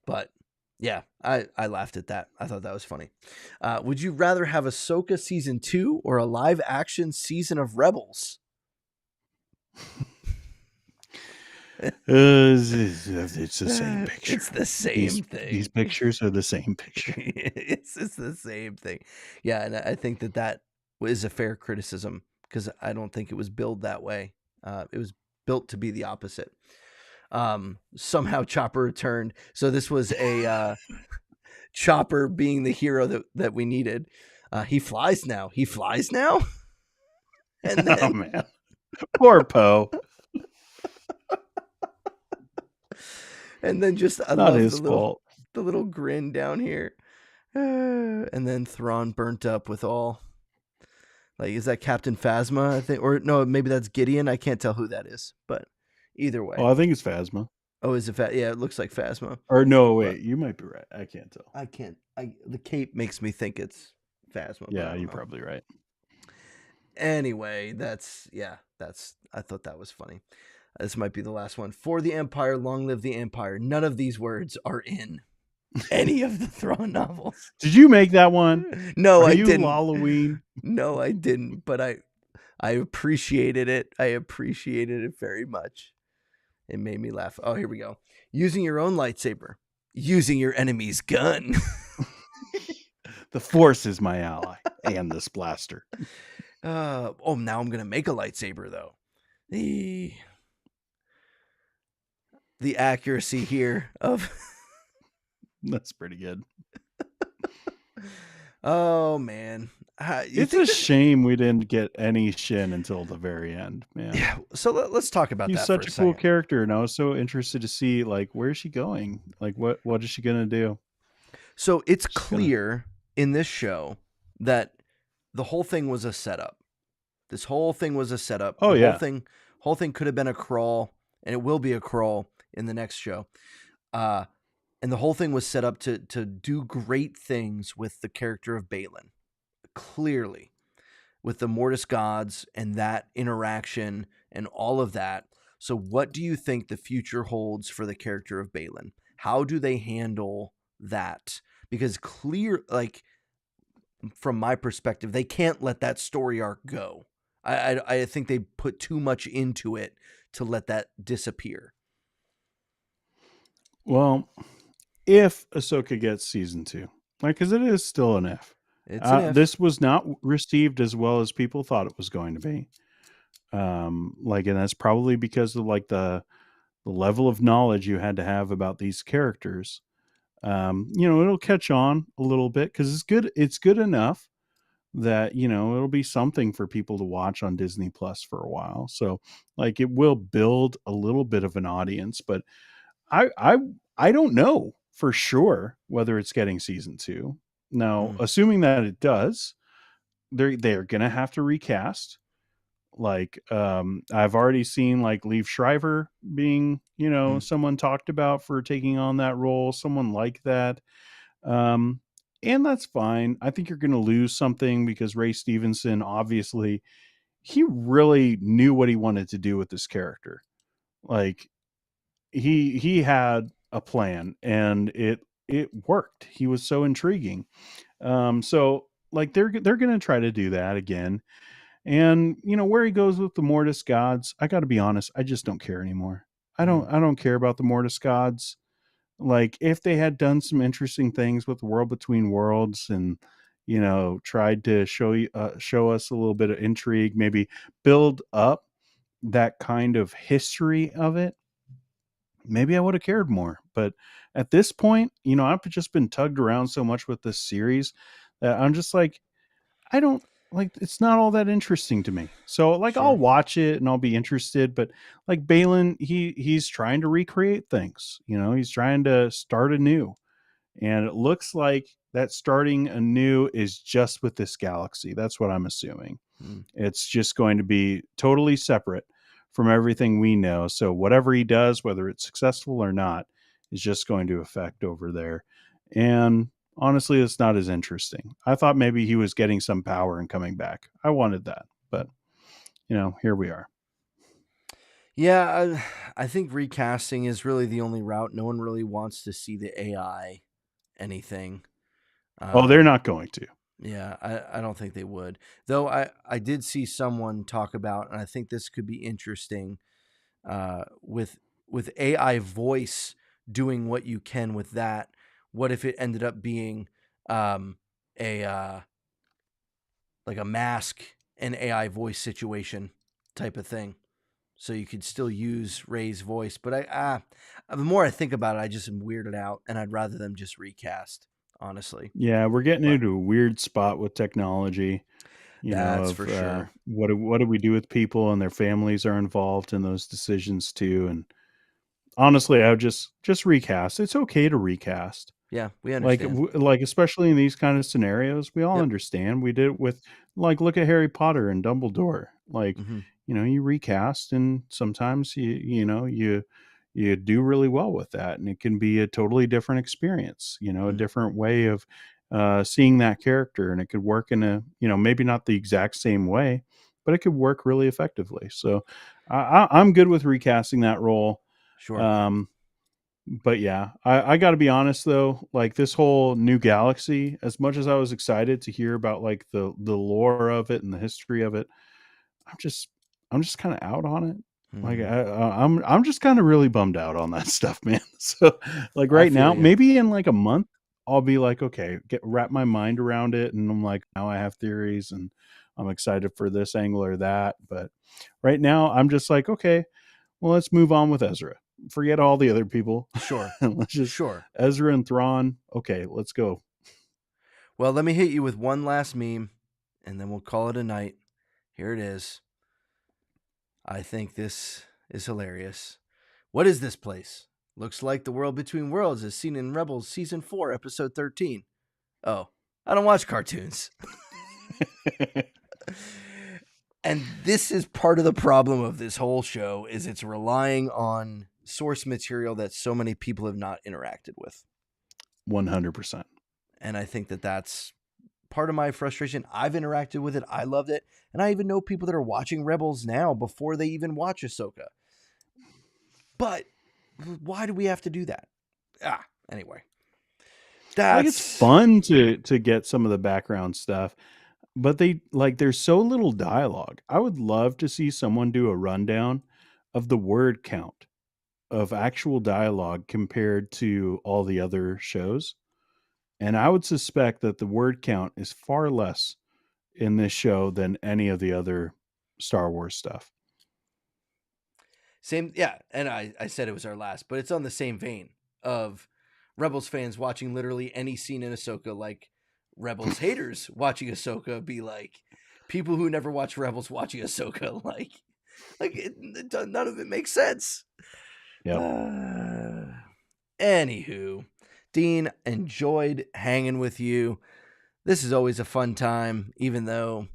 But yeah, I laughed at that. I thought that was funny. Would you rather have Ahsoka season 2 or a live action season of Rebels? It's the same picture. It's the same thing. These pictures are the same picture. it's the same thing. Yeah, and I think that is a fair criticism because I don't think it was built that way. It was built to be the opposite. Somehow Chopper returned. So this was a Chopper being the hero that we needed. He flies now. And then, oh man, poor Poe. And then just I not love his fault. The little grin down here. And then Thrawn burnt up with all. Like, is that Captain Phasma? I think, or no, maybe that's Gideon. I can't tell who that is, but either way. Oh, I think it's Phasma. Oh, is it yeah, it looks like Phasma. Or no, wait, you might be right. I can't tell. I can't. The cape makes me think it's Phasma. Yeah, you're probably right. Anyway, I thought that was funny. This might be the last one. For the Empire, long live the Empire. None of these words are in any of the Thrawn novels. Did you make that one? No, I didn't. didn't. Halloween? No, I didn't. But I appreciated it. I appreciated it very much. It made me laugh. Oh, here we go. Using your own lightsaber. Using your enemy's gun. The Force is my ally. And this blaster. Now I'm going to make a lightsaber, though. the accuracy here of That's pretty good. oh man. You It's a think that shame we didn't get any Shin until the very end, man. yeah, so let's talk about He's that for such a a cool second. character, and I was so interested to see like where's she going? Like what is she gonna do? So it's She's gonna clear in this show that the whole thing was a setup. This whole thing was a setup. Oh The yeah. whole thing could have been a crawl, and it will be a crawl in the next show. Uh, and the whole thing was set up to do great things with the character of Balin. Clearly, with the Mortis gods and that interaction and all of that. So, what do you think the future holds for the character of Balin? How do they handle that? Because like from my perspective, they can't let that story arc go. I think they put too much into it to let that disappear. Well, if Ahsoka gets season 2, like because it is still an if. It's an if. This was not received as well as people thought it was going to be. Like, and that's probably because of like the level of knowledge you had to have about these characters. It'll catch on a little bit because it's good. It's good enough that it'll be something for people to watch on Disney Plus for a while. So, like, it will build a little bit of an audience, but I I I don't know for sure whether it's getting season 2. Now, Mm, assuming that it does, they're gonna have to recast. Like, I've already seen like Leave Shriver being, mm, someone talked about for taking on that role, someone like that. Um, and that's fine. I think you're gonna lose something because Ray Stevenson, obviously, he really knew what he wanted to do with this character. Like, he had a plan and it worked. He was so intriguing. So like they're gonna try to do that again. And where he goes with the Mortis gods, I got to be honest, I just don't care anymore. mm. I don't care about the Mortis gods. Like if they had done some interesting things with the World Between Worlds and tried to show us a little bit of intrigue, maybe build up that kind of history of it, maybe I would have cared more. But at this point, I've just been tugged around so much with this series that I'm just like, I don't like it's not all that interesting to me. So like I'll Sure. watch it and I'll be interested, but like Balin, he's trying to recreate things. He's trying to start anew. And it looks like that starting anew is just with this galaxy. That's what I'm assuming. Mm, It's just going to be totally separate from everything we know. So whatever he does, whether it's successful or not, is just going to affect over there. And honestly, it's not as interesting. I thought maybe he was getting some power and coming back. I wanted that, but here we are. Yeah, I think recasting is really the only route. No one really wants to see the AI anything. Oh, they're Um, not going to. yeah, I don't think they would. Though I did see someone talk about, and I think this could be interesting, with AI voice doing what you can with that. What if it ended up being a like a mask and AI voice situation type of thing? So you could still use Ray's voice, but the more I think about it, I just am weirded out, and I'd rather them just recast, honestly. Yeah, we're getting But into a weird spot with technology. that's for Of sure. what do we do with people and their families are involved in those decisions too. And honestly, I would just recast. It's okay to recast. Yeah, we understand. Like especially in these kind of scenarios, we all Yep. understand. We did it with like look at Harry Potter and Dumbledore. Like, Hmm. you recast and sometimes you do really well with that and it can be a totally different experience, a Mm, different way of seeing that character and it could work in a, maybe not the exact same way, but it could work really effectively. So I'm good with recasting that role. sure. Um, but yeah, I got to be honest though, like this whole new galaxy, as much as I was excited to hear about like the lore of it and the history of it, I'm just I'm just kind of out on it. Like Mm, I'm just kind of really bummed out on that stuff, man. So like I right feel now, you. maybe in like a month, I'll be like, okay, wrap my mind around it, and I'm like, now I have theories, and I'm excited for this angle or that. But right now, I'm just like, okay, well, let's move on with Ezra. forget all the other people. Sure. Let's just Sure. Ezra and Thrawn. Okay, let's go. Well, let me hit you with one last meme, and then we'll call it a night. Here it is. I think this is hilarious. What is this place? Looks like the world between worlds as seen in Rebels Season 4, Episode 13. Oh, I don't watch cartoons. And this is part of the problem of this whole show, is it's relying on source material that so many people have not interacted with. 100%. And I think that that's part of my frustration. I've interacted with it. I loved it. And I even know people that are watching Rebels now before they even watch Ahsoka. But why do we have to do that? Anyway. Like, it's fun to get some of the background stuff, but there's so little dialogue. I would love to see someone do a rundown of the word count of actual dialogue compared to all the other shows. And I would suspect that the word count is far less in this show than any of the other Star Wars stuff. Same, yeah. And I said it was our last, but it's on the same vein of Rebels fans watching literally any scene in Ahsoka, like Rebels haters watching Ahsoka be like people who never watch Rebels watching Ahsoka. None of it makes sense. Yeah. Anywho, Dean, enjoyed hanging with you. This is always a fun time, even though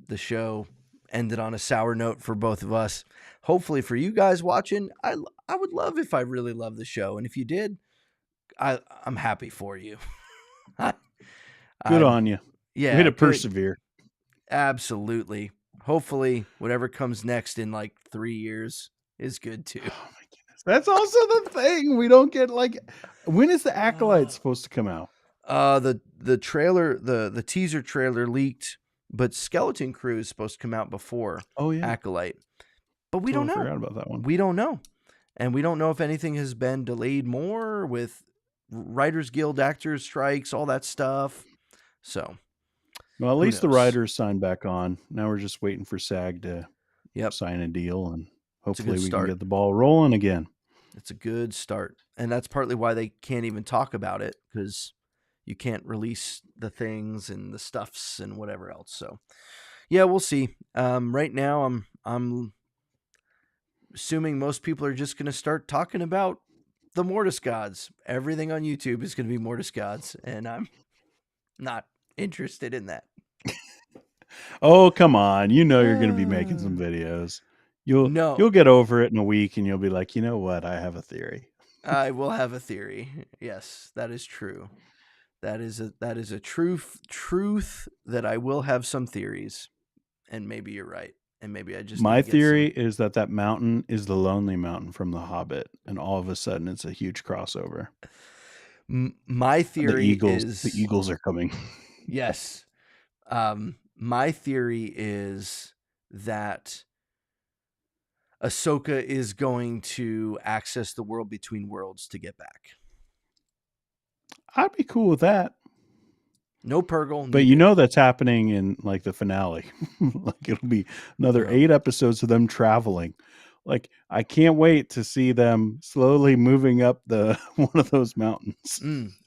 the show ended on a sour note for both of us. Hopefully for you guys watching, I would love if I really loved the show. And if you did, I'm happy for you. Good on you. Yeah. Way to persevere. Absolutely. Hopefully whatever comes next in like 3 years is good too. Oh my goodness. That's also the thing. We don't get when is the Acolyte supposed to come out? The trailer, the teaser trailer leaked, but Skeleton Crew is supposed to come out before Acolyte. But we don't know. I forgot about that one. We don't know. And we don't know if anything has been delayed more with Writers Guild actors strikes, all that stuff. So, well, at least the writers signed back on. Now we're just waiting for SAG to sign a deal, and hopefully we can get the ball rolling again. It's a good start. And that's partly why they can't even talk about it, because you can't release the things and the stuffs and whatever else. So, yeah, we'll see. Right now, I'm assuming most people are just going to start talking about the Mortis gods. Everything on YouTube is going to be Mortis gods, and I'm not interested in that. Oh, come on. You know you're going to be making some videos. You'll get over it in a week, and you'll be like, you know what? I have a theory. I will have a theory. Yes, that is true. That is a truth that I will have some theories, and maybe you're right. And maybe I just my theory is that mountain is the Lonely Mountain from The Hobbit, and all of a sudden it's a huge crossover. My theory is the Eagles are coming. Yes. My theory is that Ahsoka is going to access the world between worlds to get back. I'd be cool with that. No Purgle. But you know that's happening in like the finale. Like it'll be another 8 episodes of them traveling. Like I can't wait to see them slowly moving up the one of those mountains.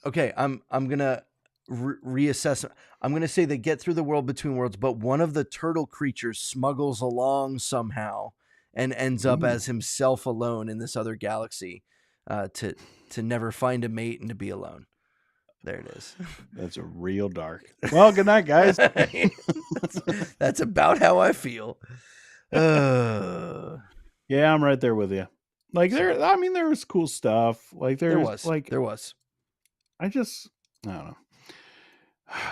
Okay, I'm gonna reassess. I'm gonna say they get through the world between worlds, but one of the turtle creatures smuggles along somehow and ends up as himself alone in this other galaxy, to never find a mate and to be alone. There it is. That's a real dark. Well, good night, guys. That's about how I feel. Yeah, I'm right there with you. Like there was cool stuff. Like there was. I don't know.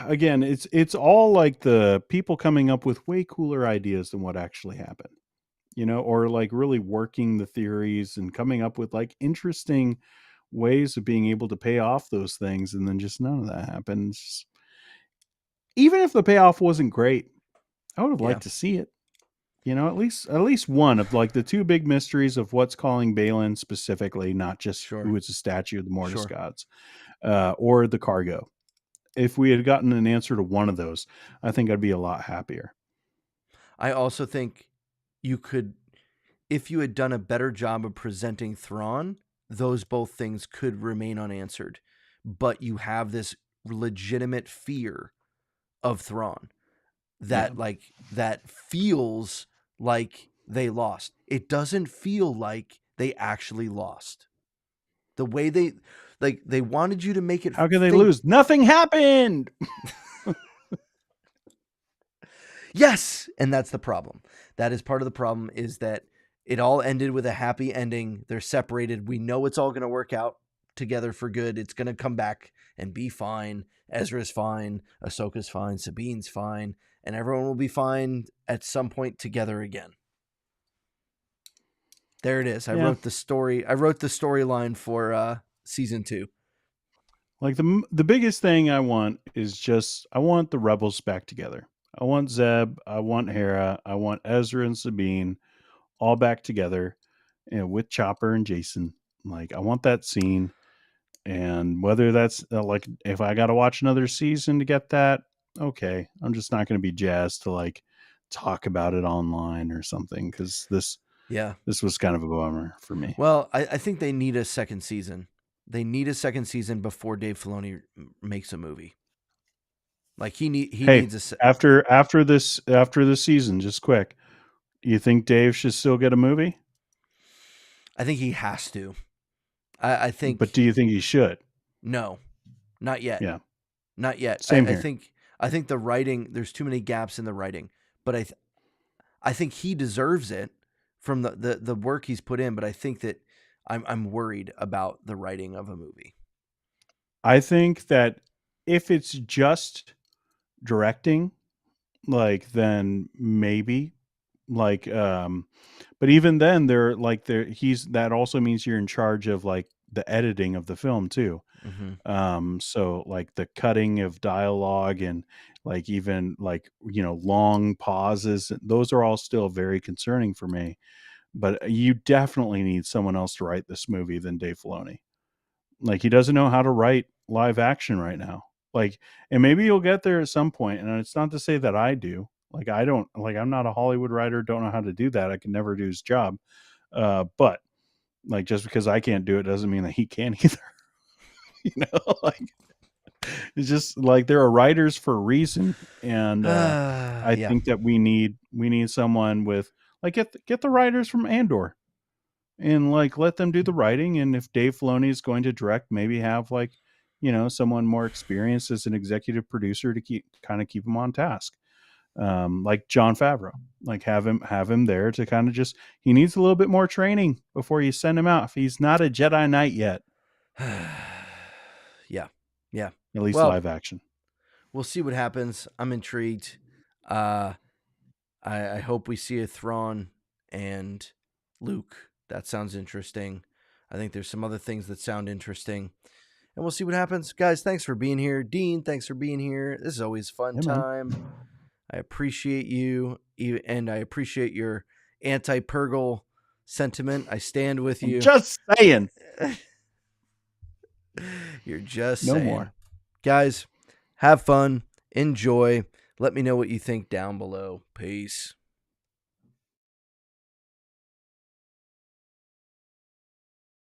Again, it's all like the people coming up with way cooler ideas than what actually happened. You know, or like really working the theories and coming up with like interesting ways of being able to pay off those things, and then just none of that happens. Even if the payoff wasn't great, I would have liked to see it. You know, at least one of like the 2 big mysteries of what's calling Balin specifically, not just who is a statue of the Mortis gods, or the cargo. If we had gotten an answer to one of those, I think I'd be a lot happier. I also think you could, if you had done a better job of presenting Thrawn, those both things could remain unanswered. But you have this legitimate fear of Thrawn that that feels like they lost. It doesn't feel like they actually lost. The way they wanted you to make it. How can they lose? Nothing happened. Yes, and that's the problem. That is part of the problem, is that it all ended with a happy ending. They're separated. We know it's all going to work out together for good. It's going to come back and be fine. Ezra's fine. Ahsoka's fine. Sabine's fine. And everyone will be fine at some point together again. There it is. I wrote the story. I wrote the storyline for season 2. Like the biggest thing I want is just, I want the rebels back together. I want Zeb, I want Hera, I want Ezra and Sabine all back together, with Chopper and Jason. Like, I want that scene. And whether that's like, if I got to watch another season to get that, okay. I'm just not going to be jazzed to like talk about it online or something, because this was kind of a bummer for me. Well, I think they need a second season. They need a second season before Dave Filoni makes a movie. Like he needs a after this season, just quick. You think Dave should still get a movie? I think he has to. I think. But do you think he should? No, not yet. Yeah, not yet. Same here. I think the writing. There's too many gaps in the writing. But I think he deserves it from the work he's put in. But I think that I'm worried about the writing of a movie. I think that if it's just directing, like, then maybe, like, but even then that also means you're in charge of like the editing of the film too. Mm-hmm. So like the cutting of dialogue and like even like, long pauses, those are all still very concerning for me. But you definitely need someone else to write this movie than Dave Filoni. Like, he doesn't know how to write live action right now. Like, and maybe you'll get there at some point. And it's not to say that I do. Like, I'm not a Hollywood writer, don't know how to do that. I can never do his job. But like, just because I can't do it doesn't mean that he can either. Like, it's just like, there are writers for a reason. And I think that we need someone with, like, get the writers from Andor and like let them do the writing. And if Dave Filoni is going to direct, maybe have like, someone more experienced as an executive producer to keep him on task. Like Jon Favreau, like have him there to kind of just, he needs a little bit more training before you send him out. If he's not a Jedi Knight yet. Yeah. At least live action. We'll see what happens. I'm intrigued. I hope we see a Thrawn and Luke. That sounds interesting. I think there's some other things that sound interesting. And we'll see what happens. Guys, thanks for being here. Dean, thanks for being here. This is always a fun time. I appreciate you, and I appreciate your anti-Purgle sentiment. I stand with you. Just saying. You're just no saying. More. Guys, have fun. Enjoy. Let me know what you think down below. Peace.